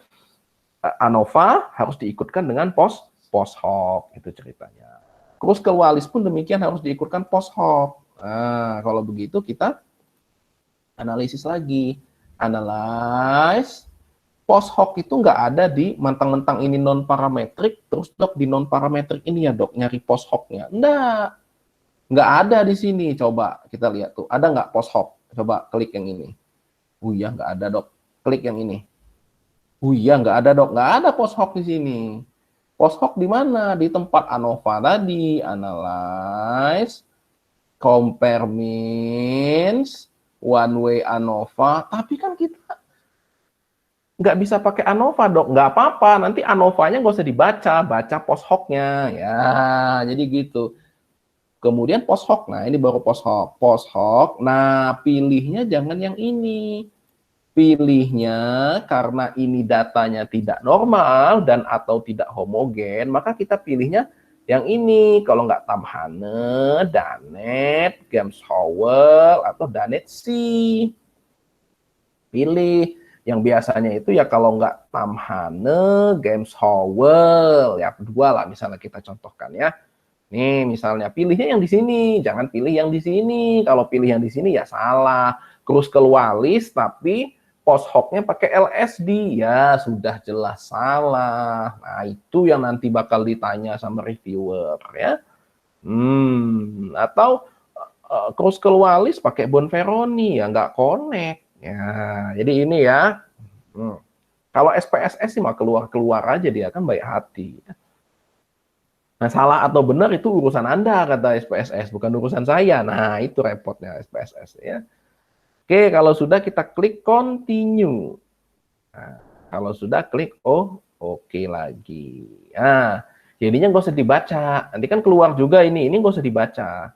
ANOVA harus diikutkan dengan post hoc, itu ceritanya. Terus kewalis pun demikian harus diikutkan post hoc. Nah, kalau begitu kita analisis lagi, analyze post hoc itu nggak ada di mentang-mentang ini non parametrik, terus dok di non parametrik ini ya dok nyari post hocnya, nggak ada di sini. Coba kita lihat tuh, ada nggak post hoc? Coba klik yang ini. Iya nggak ada dok. Klik yang ini. Iya nggak ada dok, nggak ada post hoc di sini. Post hoc di mana? Di tempat ANOVA tadi, analyze, compare means, one way ANOVA, tapi kan kita nggak bisa pakai ANOVA dok, nggak apa-apa, nanti ANOVA-nya nggak usah dibaca, baca post hoc-nya, ya, jadi gitu. Kemudian post hoc, nah ini baru post hoc, nah pilihnya jangan yang ini, pilihnya karena ini datanya tidak normal dan atau tidak homogen, maka kita pilihnya yang ini. Kalau nggak Tamhane, Danet, Gemshowell, atau Danet-C. Pilih yang biasanya itu ya kalau nggak Tamhane, Gemshowell, ya kedua lah misalnya kita contohkan ya. Nih misalnya pilihnya yang di sini, jangan pilih yang di sini. Kalau pilih yang di sini ya salah. Kruskal-Wallis tapi post hoc-nya pakai LSD, ya sudah jelas salah. Nah itu yang nanti bakal ditanya sama reviewer ya. Atau Kruskal-Wallis pakai Bonferroni, ya nggak connect. Ya, jadi ini ya. Kalau SPSS sih mah keluar aja, dia kan baik hati. Nah, salah atau benar itu urusan Anda, kata SPSS, bukan urusan saya. Nah, itu repotnya SPSS ya. Oke, kalau sudah kita klik continue. Nah, kalau sudah klik oke lagi. Nah, jadinya nggak usah dibaca. Nanti kan keluar juga ini nggak usah dibaca.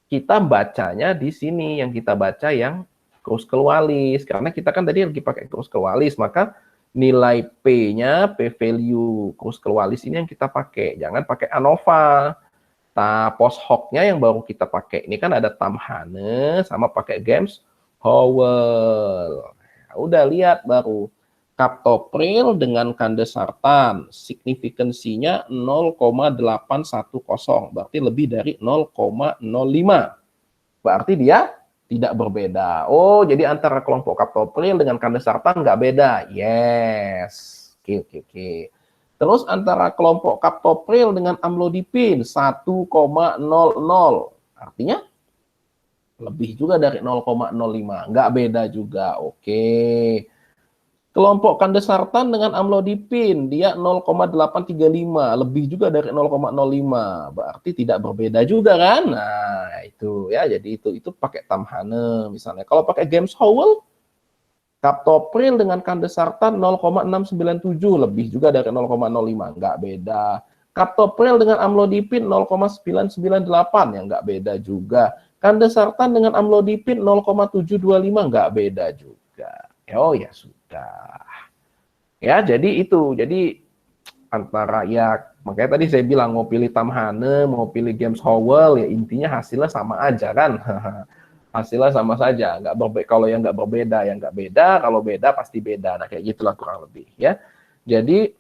Kita bacanya di sini, yang kita baca yang Kruskal-Wallis. Karena kita kan tadi lagi pakai Kruskal-Wallis, maka nilai P-nya, P-value Kruskal-Wallis ini yang kita pakai. Jangan pakai ANOVA. Nah, post hoc-nya yang baru kita pakai. Ini kan ada Tamhane sama pakai Gemshowell. Nah, udah lihat baru. Captopril dengan Candesartan. Signifikansinya 0,810. Berarti lebih dari 0,05. Berarti dia tidak berbeda. Oh, jadi antara kelompok Captopril dengan Candesartan nggak beda. Yes. Oke. Terus antara kelompok Captopril dengan Amlodipin 1,00. Artinya lebih juga dari 0,05. Nggak beda juga. Oke. Kelompok Candesartan dengan Amlodipin, dia 0,835, lebih juga dari 0,05. Berarti tidak berbeda juga kan? Nah, itu ya. Jadi itu pakai Tamhane misalnya. Kalau pakai Gemshowell, Captopril dengan Candesartan 0,697, lebih juga dari 0,05, nggak beda. Captopril dengan Amlodipin 0,998, yang nggak beda juga. Candesartan dengan Amlodipin 0,725, nggak beda juga. Oh ya sudah. Ya, jadi itu. Jadi antara ya, makanya tadi saya bilang mau pilih Tamhane, mau pilih Gemshowell, ya intinya hasilnya sama aja kan. Hasilnya sama saja, nggak berbeda. Kalau yang nggak berbeda, yang nggak beda. Kalau beda pasti beda. Nah kayak gitulah kurang lebih ya. Jadi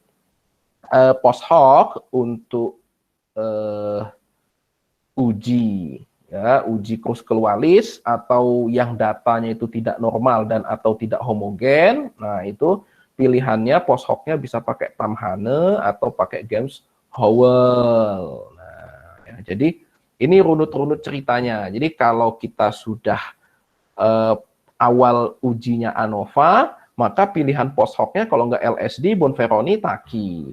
post hoc untuk uji ya, uji Kruskal-Wallis atau yang datanya itu tidak normal dan atau tidak homogen. Nah, itu pilihannya post hoc-nya bisa pakai Tamhane atau pakai Gemmes-Howell. Nah, ya, jadi ini runut-runut ceritanya. Jadi kalau kita sudah awal ujinya ANOVA, maka pilihan post hoc-nya kalau nggak LSD, Bonferroni, Taki.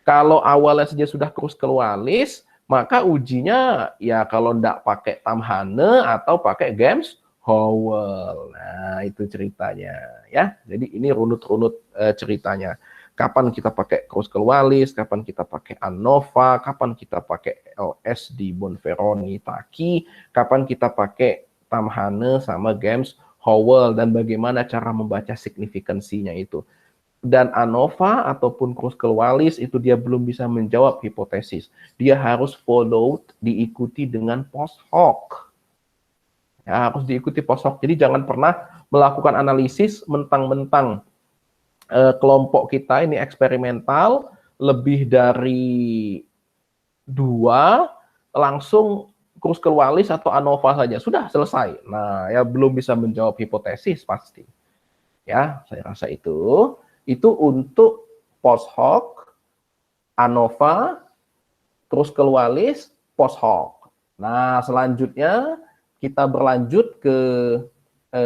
Kalau awalnya saja sudah Kruskal-Wallis, maka ujinya ya kalau nggak pakai Tamhane atau pakai Gemmes-Howell. Nah, itu ceritanya ya. Jadi ini runut-runut ceritanya. Kapan kita pakai Kruskal-Wallis, kapan kita pakai ANOVA, kapan kita pakai LSD, Bonferroni, Taki, kapan kita pakai Tamhane sama Gemmes-Howell, dan bagaimana cara membaca signifikansinya itu. Dan ANOVA ataupun Kruskal-Wallis itu dia belum bisa menjawab hipotesis. Dia harus follow, diikuti dengan post hoc. Ya, harus diikuti post hoc. Jadi jangan pernah melakukan analisis mentang-mentang kelompok kita ini eksperimental, lebih dari 2, langsung Kruskal-Wallis atau ANOVA saja. Sudah selesai. Nah, ya belum bisa menjawab hipotesis pasti. Ya, saya rasa itu untuk post hoc, ANOVA, Kruskal-Wallis, post hoc. Nah, selanjutnya kita berlanjut ke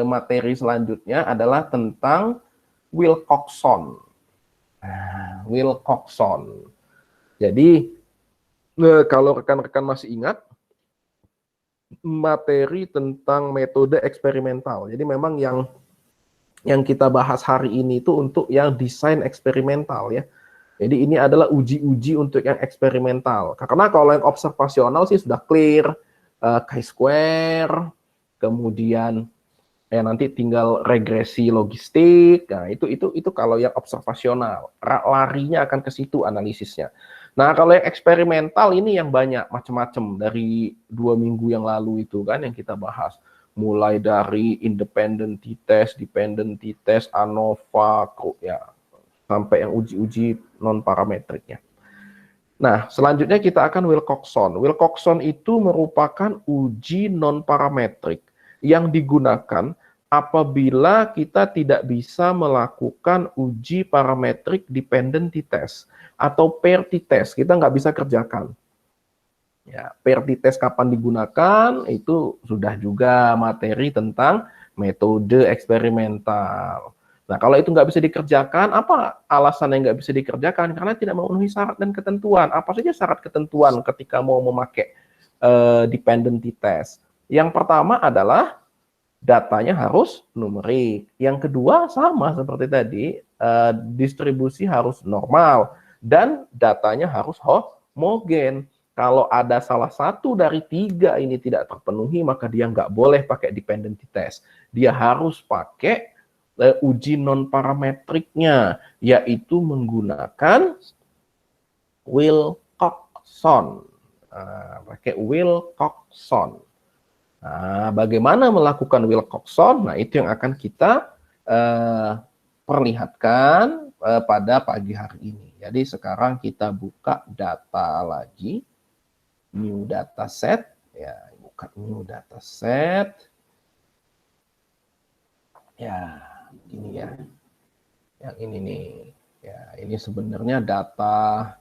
materi selanjutnya adalah tentang Wilcoxon. Nah, Wilcoxon. Jadi, kalau rekan-rekan masih ingat, materi tentang metode eksperimental. Jadi memang yang kita bahas hari ini itu untuk yang desain eksperimental ya. Jadi ini adalah uji-uji untuk yang eksperimental. Karena kalau yang observasional sih sudah clear, chi-square, kemudian nanti tinggal regresi logistik. Nah, itu kalau yang observasional. Larinya akan ke situ analisisnya. Nah, kalau yang eksperimental ini yang banyak macam-macam dari 2 minggu yang lalu itu kan yang kita bahas. Mulai dari independent t-test, dependent t-test, ANOVA, ya, sampai yang uji-uji non-parametriknya. Nah, selanjutnya kita akan Wilcoxon. Wilcoxon itu merupakan uji non-parametrik yang digunakan apabila kita tidak bisa melakukan uji parametrik dependent t-test atau pair t-test. Kita nggak bisa kerjakan. Ya, pair t-test kapan digunakan, itu sudah juga materi tentang metode eksperimental. Nah, kalau itu nggak bisa dikerjakan, apa alasan yang nggak bisa dikerjakan? Karena tidak memenuhi syarat dan ketentuan. Apa saja syarat ketentuan ketika mau memakai dependent t-test? Yang pertama adalah datanya harus numerik. Yang kedua sama seperti tadi, distribusi harus normal dan datanya harus homogen. Kalau ada salah satu dari 3 ini tidak terpenuhi, maka dia nggak boleh pakai dependent t-test. Dia harus pakai uji non-parametriknya, yaitu menggunakan Wilcoxon. Pakai Wilcoxon. Nah, bagaimana melakukan Wilcoxon? Nah, itu yang akan kita perlihatkan pada pagi hari ini. Jadi sekarang kita buka data lagi, new dataset, ya, buka new dataset. Ya, ini ya. Yang ini nih. Ya, ini sebenarnya data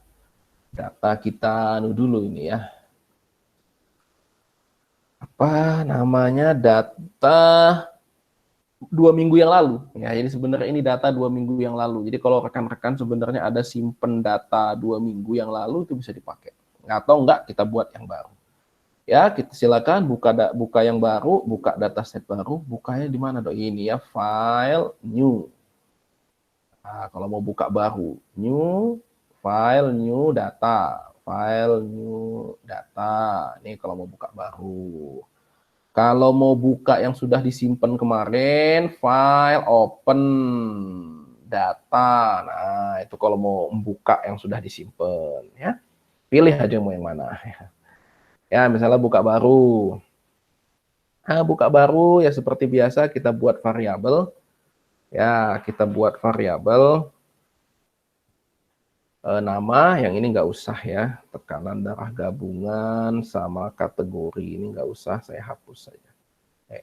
kita dulu ini ya. Apa namanya, data 2 minggu yang lalu ya. Jadi sebenarnya ini data 2 minggu yang lalu. Jadi kalau rekan-rekan sebenarnya ada simpen data 2 minggu yang lalu, itu bisa dipakai. Atau enggak, kita buat yang baru. Ya, kita silakan buka yang baru, buka dataset baru. Bukanya di mana dong? Ini ya, file new. Nah, kalau mau buka baru, new file new data, file new data. Ini kalau mau buka baru. Kalau mau buka yang sudah disimpan kemarin, file open data. Nah, itu kalau mau membuka yang sudah disimpan ya. Pilih aja mau yang mana. Ya, misalnya buka baru. Nah, buka baru ya seperti biasa kita buat variabel. Ya, kita buat variabel Nama, yang ini nggak usah ya, tekanan darah gabungan sama kategori ini nggak usah, saya hapus saja.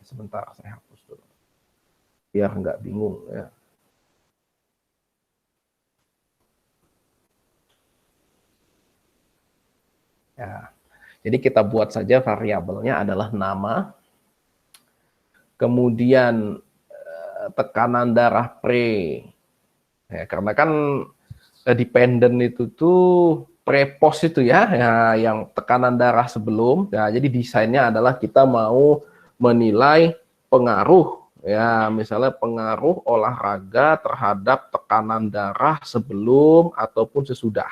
Sebentar, saya hapus dulu, biar nggak bingung ya. Ya, jadi kita buat saja variabelnya adalah nama, kemudian tekanan darah pre, ya, karena kan dependent itu tuh prepos itu ya, yang tekanan darah sebelum. Ya, jadi desainnya adalah kita mau menilai pengaruh, ya, misalnya pengaruh olahraga terhadap tekanan darah sebelum ataupun sesudah.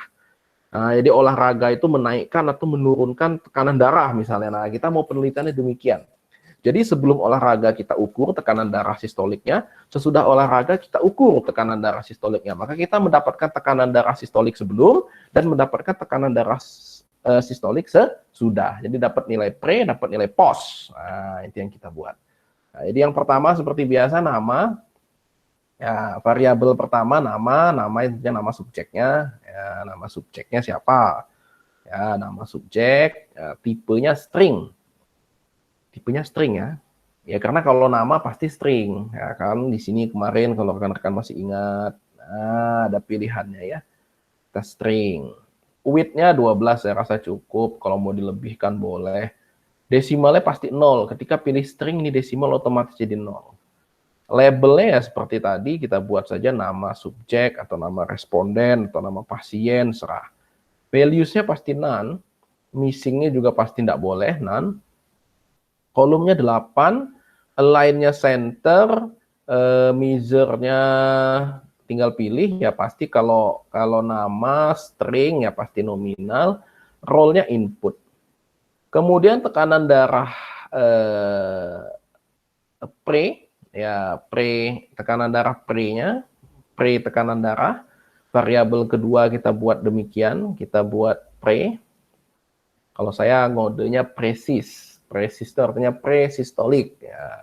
Nah, jadi olahraga itu menaikkan atau menurunkan tekanan darah misalnya. Nah, kita mau penelitiannya demikian. Jadi sebelum olahraga kita ukur tekanan darah sistoliknya, sesudah olahraga kita ukur tekanan darah sistoliknya. Maka kita mendapatkan tekanan darah sistolik sebelum dan mendapatkan tekanan darah sistolik sesudah. Jadi dapat nilai pre, dapat nilai post. Nah, itu yang kita buat. Nah, jadi yang pertama seperti biasa nama. Ya, variabel pertama nama itu nama subjeknya. Ya, nama subjeknya siapa? Ya, nama subjek, ya, tipenya string. Tipenya string ya. Ya karena kalau nama pasti string, ya kan. Di sini kemarin kalau rekan-rekan masih ingat, nah ada pilihannya ya. Kita string. Width-nya 12 saya rasa cukup, kalau mau dilebihkan boleh. Desimalnya pasti 0. Ketika pilih string ini desimal otomatis jadi 0. Labelnya ya seperti tadi, kita buat saja nama subjek atau nama responden atau nama pasien, serah. Values-nya pasti none, missing-nya juga pasti tidak boleh, none. Kolomnya 8, align-nya center, measure-nya tinggal pilih, ya pasti kalau nama string ya pasti nominal, role-nya input. Kemudian tekanan darah pre, ya tekanan darah pre-nya, pre tekanan darah. Variabel kedua kita buat demikian, kita buat pre. Kalau saya ngodenya presis. Presis itu artinya presistolik ya.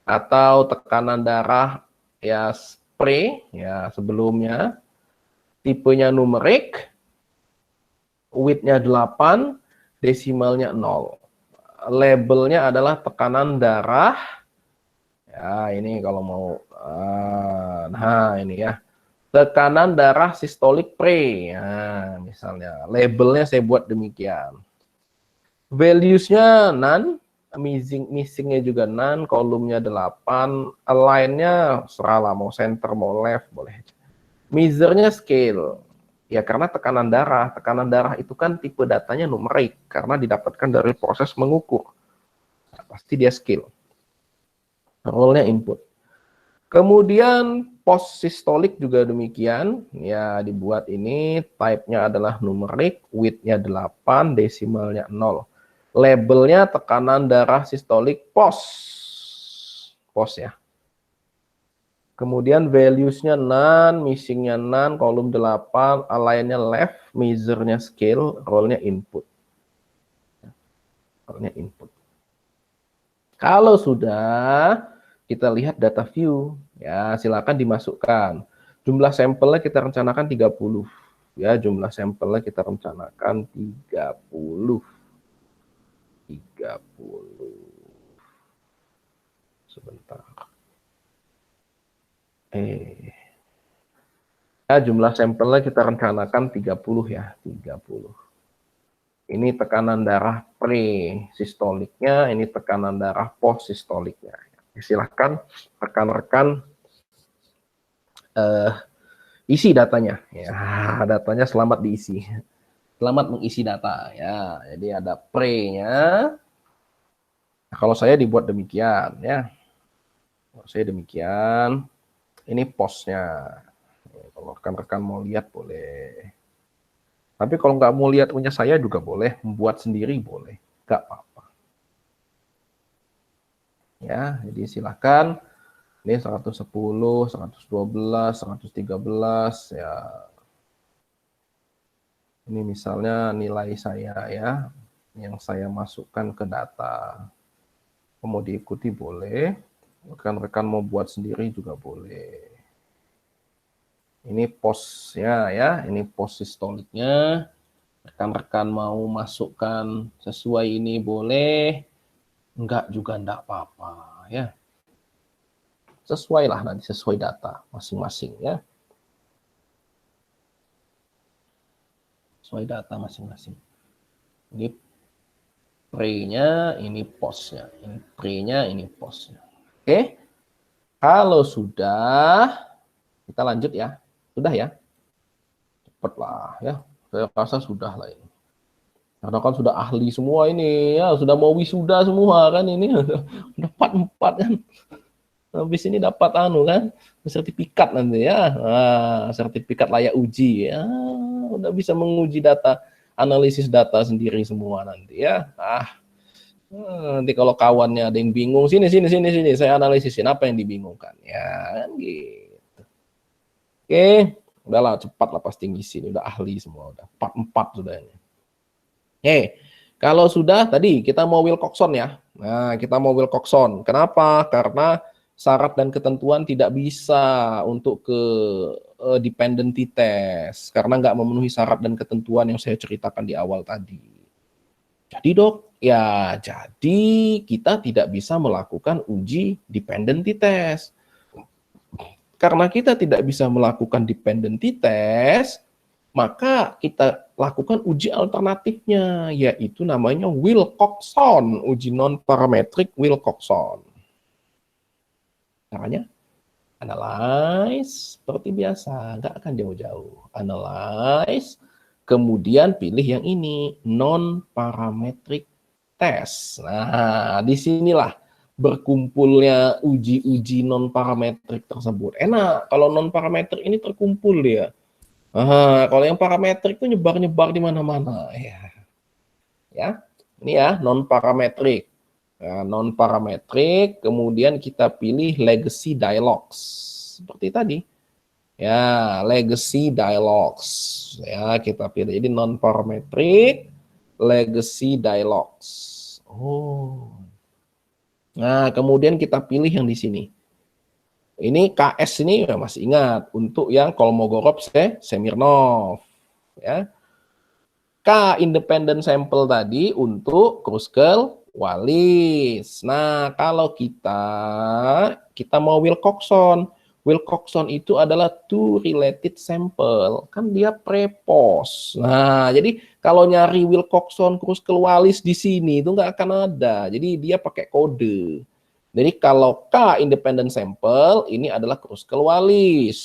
Atau tekanan darah ya pre ya sebelumnya, tipenya numerik, width-nya 8, desimalnya 0. Labelnya adalah tekanan darah. Ya, ini kalau mau nah ini ya. Tekanan darah sistolik pre. Nah, misalnya labelnya saya buat demikian. Values-nya none, missing-nya juga none, kolomnya 8, align-nya serahlah, mau center, mau left, boleh. Measure-nya scale. Ya, karena tekanan darah itu kan tipe datanya numerik, karena didapatkan dari proses mengukur. Nah, pasti dia scale. Role-nya input. Kemudian post sistolik juga demikian, ya dibuat ini, type-nya adalah numerik, width-nya 8, desimalnya 0. Labelnya tekanan darah sistolik post ya. Kemudian values-nya none, missing-nya none, kolom 8, align-nya left, measure-nya scale, role-nya input. Role-nya input. Kalau sudah, kita lihat data view. Ya, silakan dimasukkan. Jumlah sampelnya kita rencanakan 30. Ya, jumlah sampelnya kita rencanakan 30. Sebentar. Ya, jumlah sampelnya kita rencanakan 30 ya, 30. Ini tekanan darah pre-sistoliknya, ini tekanan darah post-sistoliknya. Silahkan rekan-rekan isi datanya. Ya, datanya selamat diisi. Selamat mengisi data ya. Jadi ada pre-nya. Nah, kalau saya dibuat demikian ya. Kalau saya demikian, ini post-nya. Kalau rekan-rekan mau lihat boleh. Tapi kalau nggak mau lihat punya saya juga boleh, membuat sendiri boleh, nggak apa-apa. Ya, jadi silakan. Ini 110, 112, 113 ya. Ini misalnya nilai saya ya, yang saya masukkan ke data. Mau diikuti boleh, rekan-rekan mau buat sendiri juga boleh. Ini posnya ya, ini pos sistoliknya. Rekan-rekan mau masukkan sesuai ini boleh, enggak juga enggak apa-apa ya. Sesuai lah nanti, sesuai data masing-masing ya. Sesuai data masing-masing. Ini pre-nya, ini post-nya. Ini pre-nya, ini post-nya. Oke. Kalau sudah, kita lanjut ya. Sudah ya? Cepet lah ya. Saya rasa sudah lah ini. Karena kan sudah ahli semua ini ya, sudah mau wisuda semua kan ini. Udah 4 kan. Habis ini dapat anu kan, sertifikat nanti ya. Nah, sertifikat layak uji ya. Udah bisa menguji data, analisis data sendiri semua nanti ya. Nanti kalau kawannya ada yang bingung, sini saya analisin apa yang dibingungkan ya kan gitu. Oke, udahlah cepat lah pasti ngisi, udah ahli semua, udah 4 sudah ini. Kalau sudah tadi kita mau Wilcoxon ya. Nah, kita mau Wilcoxon. Kenapa? Karena syarat dan ketentuan tidak bisa untuk ke dependency test karena nggak memenuhi syarat dan ketentuan yang saya ceritakan di awal tadi. Jadi dok, ya jadi kita tidak bisa melakukan uji dependency test. Karena kita tidak bisa melakukan dependency test, maka kita lakukan uji alternatifnya, yaitu namanya Wilcoxon, uji non-parametric Wilcoxon. Caranya, analyze, seperti biasa, nggak akan jauh-jauh. Analyze, kemudian pilih yang ini, non-parametric test. Nah, disinilah berkumpulnya uji-uji non-parametrik tersebut. Enak, kalau non-parametrik ini terkumpul dia. Kalau yang parametrik itu nyebar-nyebar di mana-mana. Ya, ini ya, non-parametrik. Nah, non-parametrik, kemudian kita pilih legacy dialogues. Seperti tadi. Ya, legacy dialogues. Ya, kita pilih. Jadi non-parametrik, legacy dialogues. Nah, kemudian kita pilih yang di sini. Ini KS ini ya masih ingat untuk yang Kolmogorov Semirnov ya. K independent sample tadi untuk Kruskal-Wallis. Nah, kalau kita mau Wilcoxon. Wilcoxon itu adalah two related sample. Kan dia pre-post. Nah, jadi kalau nyari Wilcoxon Kruskal-Wallis di sini itu nggak akan ada. Jadi dia pakai kode. Jadi kalau K independent sample, ini adalah Kruskal-Wallis.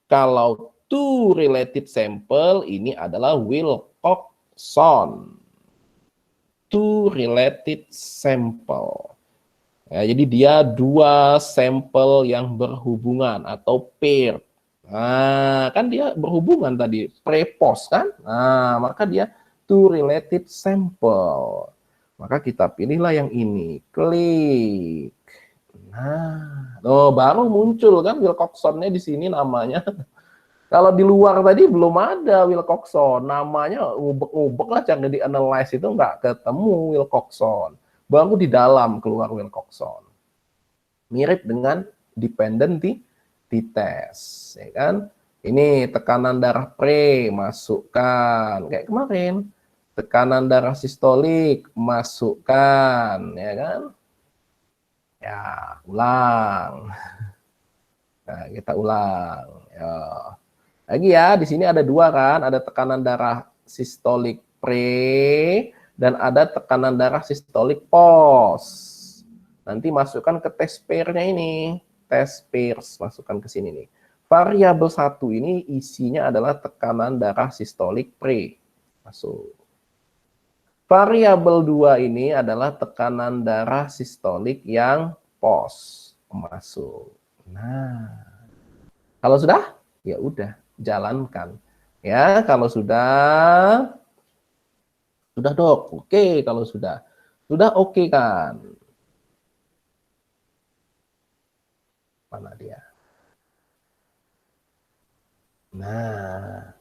Kalau two related sample, ini adalah Wilcoxon. Two related sample. Ya, jadi dia dua sampel yang berhubungan atau pair. Nah, kan dia berhubungan tadi, pre-post kan? Nah, maka dia two related sample. Maka kita pilihlah yang ini, klik. Nah, baru muncul kan Wilcoxon-nya di sini namanya. Kalau di luar tadi belum ada Wilcoxon, namanya ubek-ubek lah, jangan di-analyze itu nggak ketemu Wilcoxon. Baru di dalam keluar Wilcoxon. Mirip dengan dependency test, ya kan? Ini tekanan darah pre, masukkan kayak kemarin. Tekanan darah sistolik, masukkan, ya kan? Ya, ulang. Nah, kita ulang. Ya. Lagi ya, di sini ada dua kan, ada tekanan darah sistolik pre dan ada tekanan darah sistolik post. Nanti masukkan ke test pair-nya ini, test pairs, masukkan ke sini nih. Variabel 1 ini isinya adalah tekanan darah sistolik pre. Masuk. Variabel 2 ini adalah tekanan darah sistolik yang post. Masuk. Nah, kalau sudah, ya udah, jalankan. Ya, kalau sudah dok. Oke, kalau sudah oke kan? Mana dia? Nah,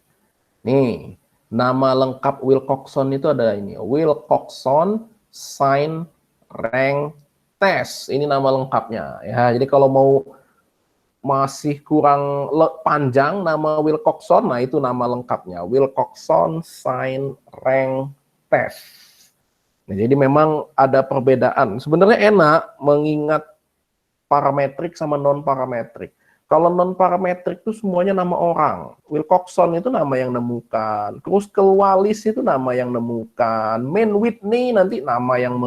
nih. Nama lengkap Wilcoxon itu ada ini, Wilcoxon Sign Rank Test. Ini nama lengkapnya ya. Jadi kalau mau masih kurang panjang nama Wilcoxon, nah itu nama lengkapnya, Wilcoxon Sign Rank Test. Nah, jadi memang ada perbedaan. Sebenarnya enak mengingat parametrik sama non-parametrik. Kalau non-parametrik itu semuanya nama orang. Wilcoxon itu nama yang nemukan. Kruskal-Wallis itu nama yang nemukan. Mann-Whitney nanti nama yang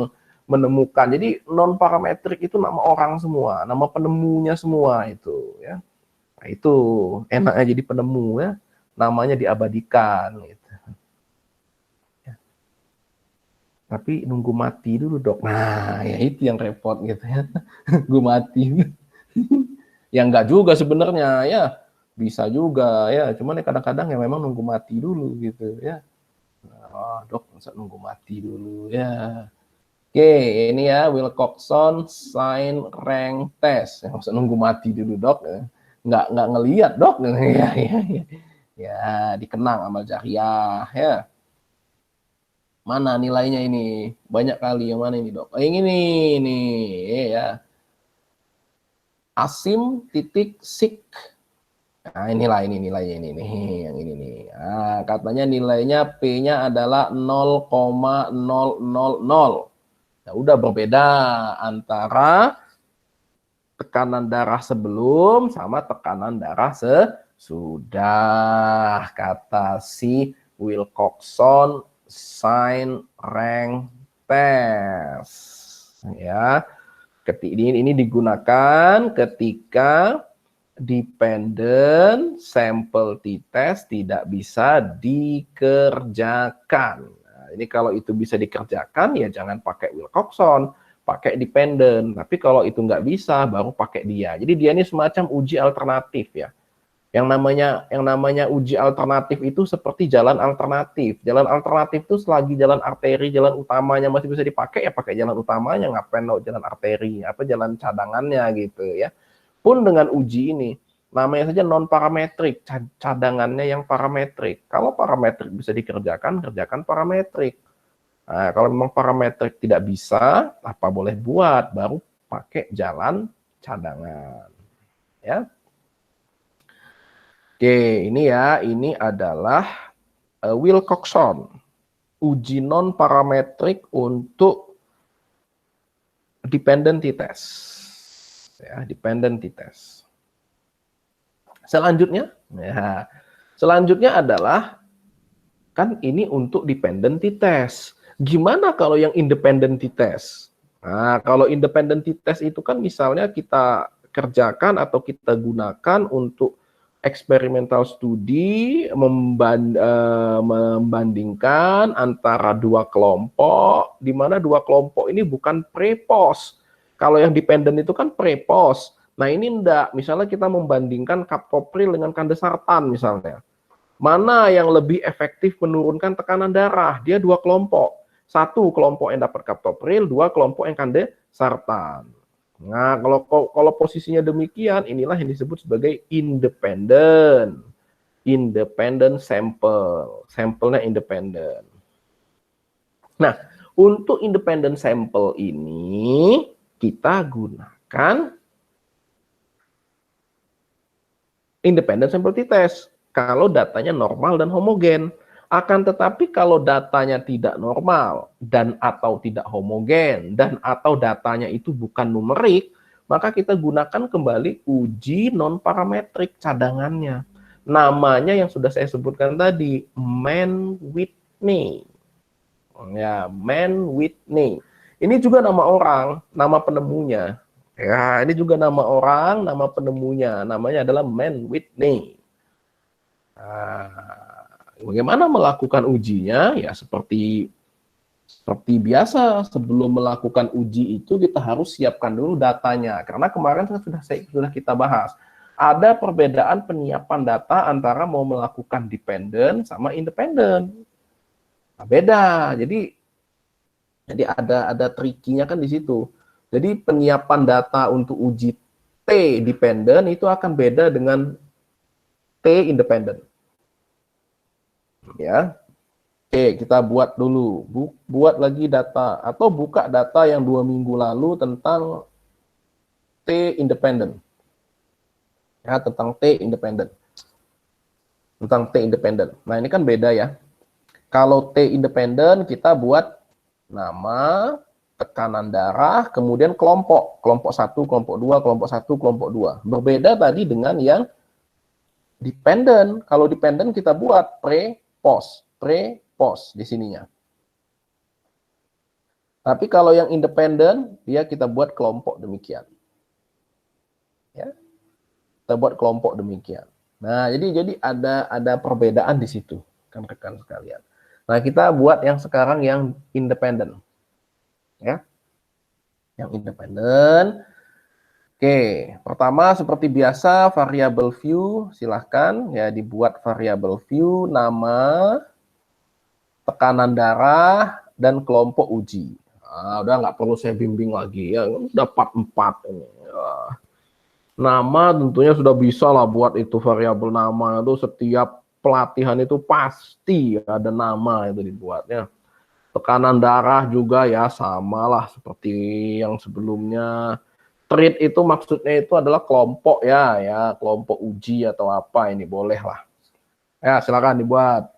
menemukan. Jadi non-parametrik itu nama orang semua, nama penemunya semua itu ya. Nah, itu enaknya jadi penemu ya, namanya diabadikan gitu. Ya. Tapi nunggu mati dulu, Dok. Nah, ya itu yang repot gitu ya. Nunggu mati. Ya enggak juga sebenarnya ya. Bisa juga ya, cuman ya kadang-kadang ya memang nunggu mati dulu gitu ya. Oh, Dok, masa nunggu mati dulu ya. Oke, ini ya Wilcoxon Sign Rank Test. Ya, usah nunggu mati dulu, Dok. Nggak ngelihat, Dok. Ya, dikenang amal jariah ya. Mana nilainya ini? Banyak kali yang mana ini, Dok? Yang ini ya. Asim titik sik. Nah, inilah ini nilainya ini nih, yang ini nih. Nah, katanya nilainya P-nya adalah 0,000. Nah, udah berbeda antara tekanan darah sebelum sama tekanan darah sesudah, kata si Wilcoxon Sign Rank Test. Ya, ini digunakan ketika dependent sample t-test tidak bisa dikerjakan. Ini kalau itu bisa dikerjakan, ya jangan pakai Wilcoxon, pakai dependent. Tapi kalau itu nggak bisa, baru pakai dia. Jadi dia ini semacam uji alternatif ya. Yang namanya uji alternatif itu seperti jalan alternatif. Jalan alternatif itu selagi jalan arteri, jalan utamanya masih bisa dipakai, ya pakai jalan utamanya. Ngapain lo jalan arteri, apa jalan cadangannya gitu ya. Pun dengan uji ini, namanya saja non-parametrik, cadangannya yang parametrik. Kalau parametrik bisa dikerjakan, kerjakan parametrik. Nah, kalau memang parametrik tidak bisa, apa boleh buat, baru pakai jalan cadangan. Ya. Oke, ini ya, ini adalah Wilcoxon, uji non-parametrik untuk dependent t-test. Ya, dependent t-test. Selanjutnya adalah kan ini untuk dependent t-test. Gimana kalau yang independent t-test? Nah, kalau independent t-test itu kan misalnya kita kerjakan atau kita gunakan untuk eksperimental studi membandingkan antara dua kelompok, di mana dua kelompok ini bukan pre-post. Kalau yang dependent itu kan pre-post. Nah, ini enggak. Misalnya kita membandingkan captopril dengan kandesartan misalnya. Mana yang lebih efektif menurunkan tekanan darah? Dia dua kelompok. Satu kelompok yang dapat captopril, dua kelompok yang kandesartan. Nah, kalau posisinya demikian, inilah yang disebut sebagai independent sample. Sampelnya independent. Nah, untuk independent sample ini kita gunakan independent sample t-test kalau datanya normal dan homogen. Akan tetapi kalau datanya tidak normal dan atau tidak homogen dan atau datanya itu bukan numerik, maka kita gunakan kembali uji non-parametrik cadangannya. Namanya yang sudah saya sebutkan tadi, Mann-Whitney. Ya, Mann-Whitney. Ini juga nama orang, nama penemunya. Ya, ini juga nama orang, nama penemunya. Namanya adalah Mann-Whitney. Nah, bagaimana melakukan ujinya? Ya seperti biasa, sebelum melakukan uji itu kita harus siapkan dulu datanya. Karena kemarin sudah kita bahas. Ada perbedaan penyiapan data antara mau melakukan dependent sama independent. Nah, beda. Jadi ada trikinya kan di situ. Jadi penyiapan data untuk uji T dependent itu akan beda dengan T independent. Ya. Oke, kita buat dulu. Buat lagi data atau buka data yang 2 minggu lalu tentang T independent. Ya, tentang T independen. Tentang T independen. Nah, ini kan beda ya. Kalau T independen, kita buat nama, tekanan darah, kemudian kelompok. Kelompok 1, kelompok 2, kelompok 1, kelompok 2. Berbeda tadi dengan yang dependen. Kalau dependen kita buat pre, post di sininya. Tapi kalau yang independen, dia kita buat kelompok demikian. Ya, kita buat kelompok demikian. Nah, jadi ada perbedaan di situ, kan rekan sekalian. Nah, kita buat yang sekarang yang independen. Ya. Yang independen. Oke, pertama seperti biasa variable view, silahkan ya dibuat variable view, nama, tekanan darah, dan kelompok uji. Nah, udah nggak perlu saya bimbing lagi ya, dapat 4 ini. Ya. Nama tentunya sudah bisa lah buat itu variabel nama itu setiap pelatihan itu pasti ada nama itu dibuatnya. Tekanan darah juga ya samalah seperti yang sebelumnya. Treat itu maksudnya itu adalah kelompok ya kelompok uji atau apa ini boleh lah. Ya silakan dibuat.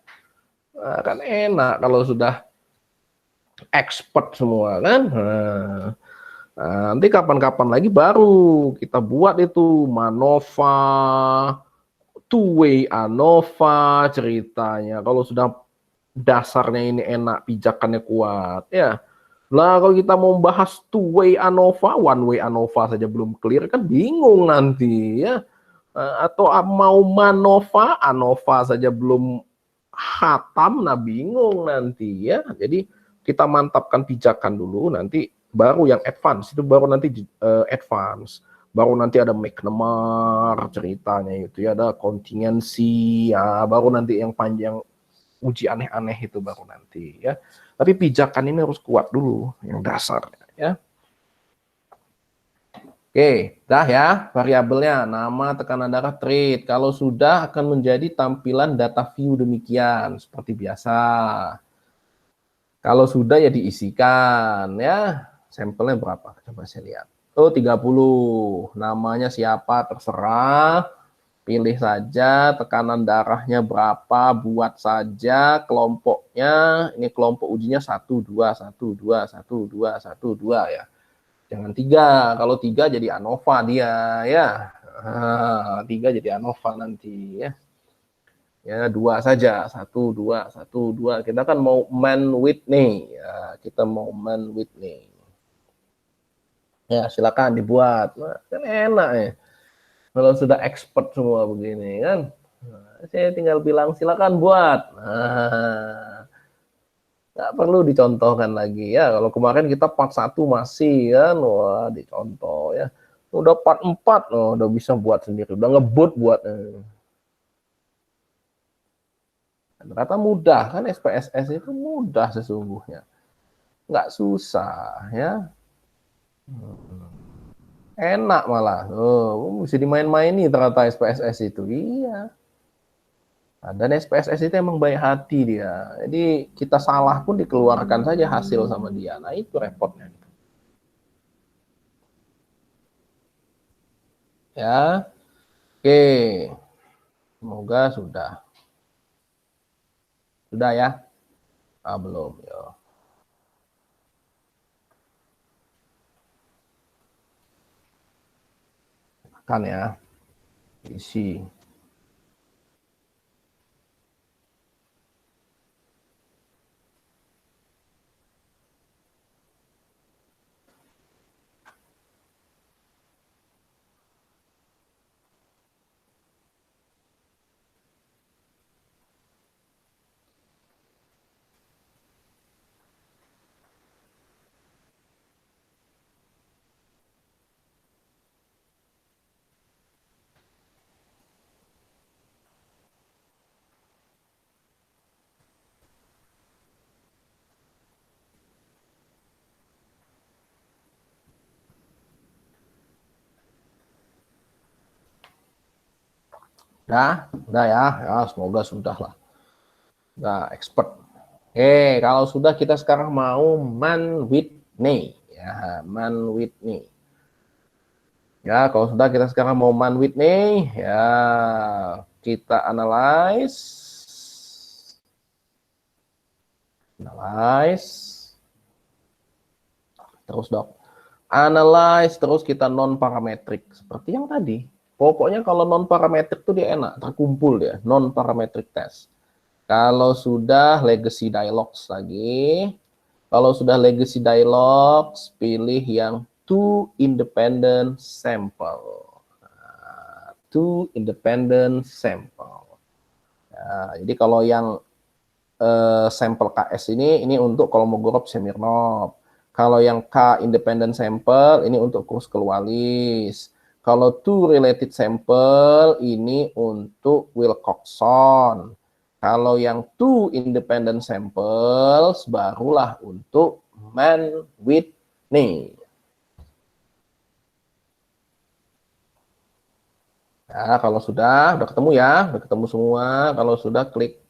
Nah, kan enak kalau sudah expert semua kan. Nah, nanti kapan-kapan lagi baru kita buat itu MANOVA, two-way ANOVA ceritanya. Kalau sudah dasarnya ini enak, pijakannya kuat ya. Nah, kalau kita mau bahas two-way ANOVA, one-way ANOVA saja belum clear kan bingung nanti ya. Atau mau MANOVA, ANOVA saja belum hatam, nah bingung nanti ya. Jadi kita mantapkan pijakan dulu, nanti baru yang advance, itu baru nanti advance. Baru nanti ada McNemar ceritanya itu ya, ada kontingensi, ya baru nanti yang panjang uji aneh-aneh itu baru nanti ya. Tapi pijakan ini harus kuat dulu yang dasarnya ya. Oke, dah ya variabelnya nama, tekanan darah, treat. Kalau sudah akan menjadi tampilan data view demikian seperti biasa. Kalau sudah ya diisikan ya. Sampelnya berapa? Coba saya lihat. Oh, 30. Namanya siapa terserah. Pilih saja tekanan darahnya berapa, buat saja kelompoknya. Ini kelompok ujinya 1 2 1 2 1 2 1 2 ya. Jangan 3. Kalau 3 jadi ANOVA dia ya. 3 jadi ANOVA nanti ya. Ya, 2 saja. 1 2 1 2. Kita kan mau man Whitney ya, kita mau man Whitney. Ya, silakan dibuat. Nah, kan enak ya. Kalau sudah expert semua begini kan. Nah, saya tinggal bilang silakan buat. Nah, nggak perlu dicontohkan lagi ya. Kalau kemarin kita part 1 masih kan, wah dicontoh ya. Udah part 4, oh, udah bisa buat sendiri, udah ngebut buat. Ternyata mudah kan, SPSS itu mudah sesungguhnya. Nggak susah ya. Enak malah. Oh, bisa dimain-maini ternyata SPSS itu. Iya. Nah, dan SPSS itu emang baik hati dia. Jadi kita salah pun dikeluarkan saja hasil sama dia. Nah itu repotnya. Ya, oke. Semoga sudah. Sudah ya? Ah, belum. Yo. Kan ya. Isi. Udah ya. Ya, semoga sudah lah. Udah expert. Oke, kalau sudah kita sekarang mau man Whitney. Ya, man Whitney. Ya, kalau sudah kita sekarang mau man Whitney, ya kita analyze. Terus dok, analyze terus kita non parametrik seperti yang tadi. Pokoknya kalau non parametrik tuh dia enak, terkumpul dia, non parametric test. Kalau sudah legacy dialogues lagi, kalau sudah legacy dialogues, pilih yang two independent sample. Two independent sample. Ya, jadi kalau yang sampel KS ini untuk Kolmogorov Smirnov. Kalau yang K independent sample ini untuk Kruskal-Wallis. Kalau two related sample ini untuk Wilcoxon. Kalau yang two independent samples barulah untuk Mann-Whitney. Ya, kalau sudah ketemu ya, udah ketemu semua. Kalau sudah klik.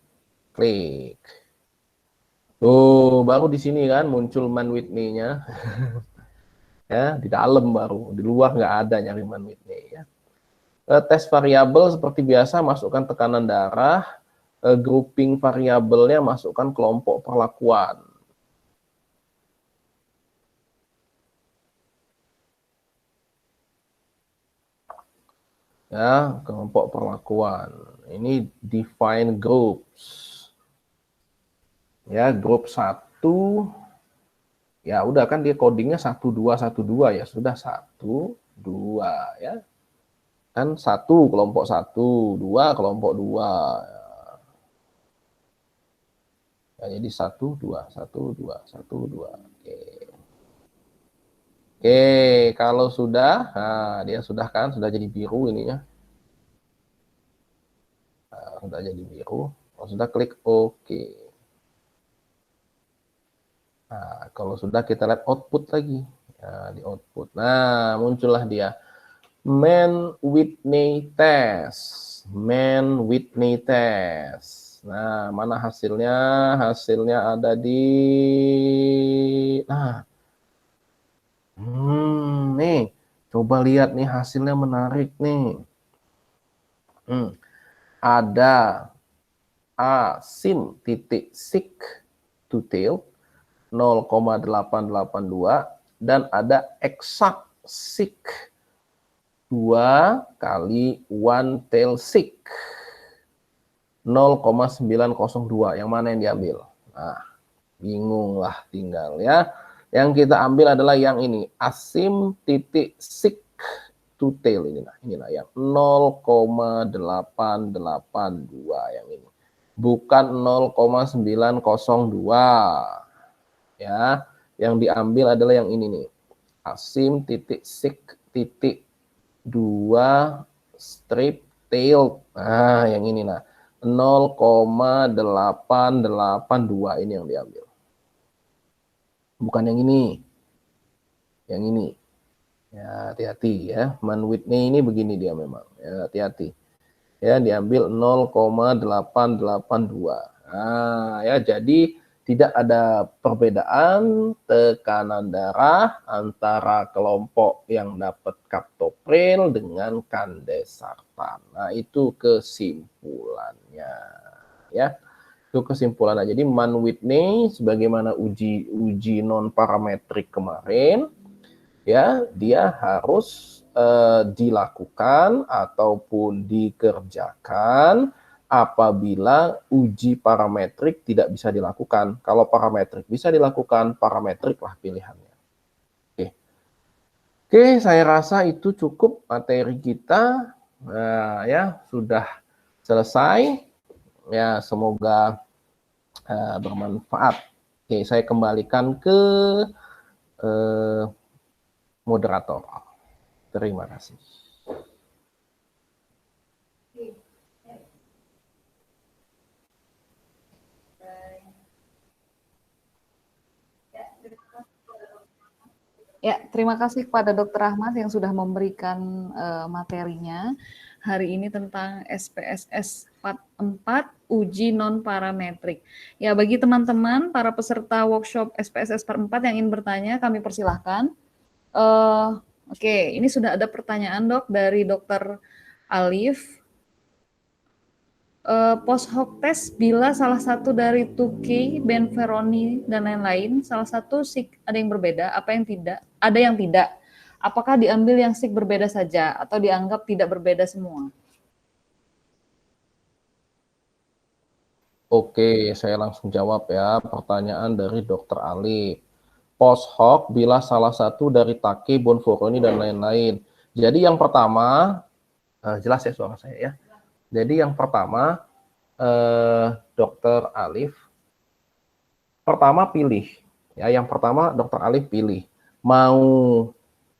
Oh, baru di sini kan muncul Mann-Whitney-nya. Ya, di dalam baru, di luar nggak ada nyari Mann-Whitney ya. Tes variabel seperti biasa masukkan tekanan darah, grouping variabelnya masukkan kelompok perlakuan. Ya, kelompok perlakuan. Ini define groups. Ya, grup 1 ya udah kan dia codingnya 1212 ya, sudah 12 ya. Kan 1 kelompok 1, 2 kelompok 2. Ya, jadi 1 2 1 2 1 2. Oke, kalau sudah, nah dia sudah kan sudah jadi biru ininya. Nah, sudah jadi biru. Kalau sudah klik OK. Nah, kalau sudah kita lihat output lagi. Nah, di output. Nah, muncullah dia. Mann-Whitney test. Mann-Whitney test. Nah, mana hasilnya? Hasilnya ada di... Nah, nih. Coba lihat nih hasilnya menarik nih. Ada asim titik sik to tail 0,882 dan ada exact sik 2 kali one tail sik 0,902. Yang mana yang diambil? Nah, bingung lah tinggal ya. Yang kita ambil adalah yang ini, asim titik sik to tail ini. Nah, inilah yang 0,882 yang ini. Bukan 0,902. Ya, yang diambil adalah yang ini nih. Asim titik sik titik 2 strip tail. Nah, yang ini nah. 0,882 ini yang diambil. Bukan yang ini. Yang ini. Ya, hati-hati ya. Mann-Whitney ini begini dia memang. Ya, hati-hati. Ya, diambil 0,882. Nah, ya jadi tidak ada perbedaan tekanan darah antara kelompok yang dapat captopril dengan kandesartan. Nah, itu kesimpulannya. Ya, itu kesimpulannya. Jadi Mann-Whitney sebagaimana uji non parametrik kemarin, ya dia harus dilakukan ataupun dikerjakan apabila uji parametrik tidak bisa dilakukan. Kalau parametrik bisa dilakukan, parametriklah pilihannya. Oke, saya rasa itu cukup materi kita. Nah, ya sudah selesai. Ya, semoga bermanfaat. Oke, saya kembalikan ke moderator. Terima kasih. Ya, terima kasih kepada Dr. Ahmad yang sudah memberikan materinya hari ini tentang SPSS 44 uji non parametrik. Ya, bagi teman-teman para peserta workshop SPSS 44 yang ingin bertanya, kami persilahkan. Oke, ini sudah ada pertanyaan dok dari dokter Alif. Post hoc test bila salah satu dari Tukey, Benferoni dan lain-lain, salah satu SIG ada yang berbeda, apa yang tidak? Ada yang tidak. Apakah diambil yang SIG berbeda saja atau dianggap tidak berbeda semua? Oke, saya langsung jawab ya pertanyaan dari Dokter Ali. Post hoc bila salah satu dari Takei, Bonferroni dan lain-lain. Jadi yang pertama, jelas ya suara saya ya. Jadi yang pertama, Dokter Alif, pertama pilih. Ya, yang pertama Dokter Alif pilih. Mau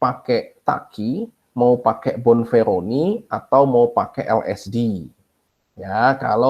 pakai Takei, mau pakai Bonferroni, atau mau pakai LSD. Ya, kalau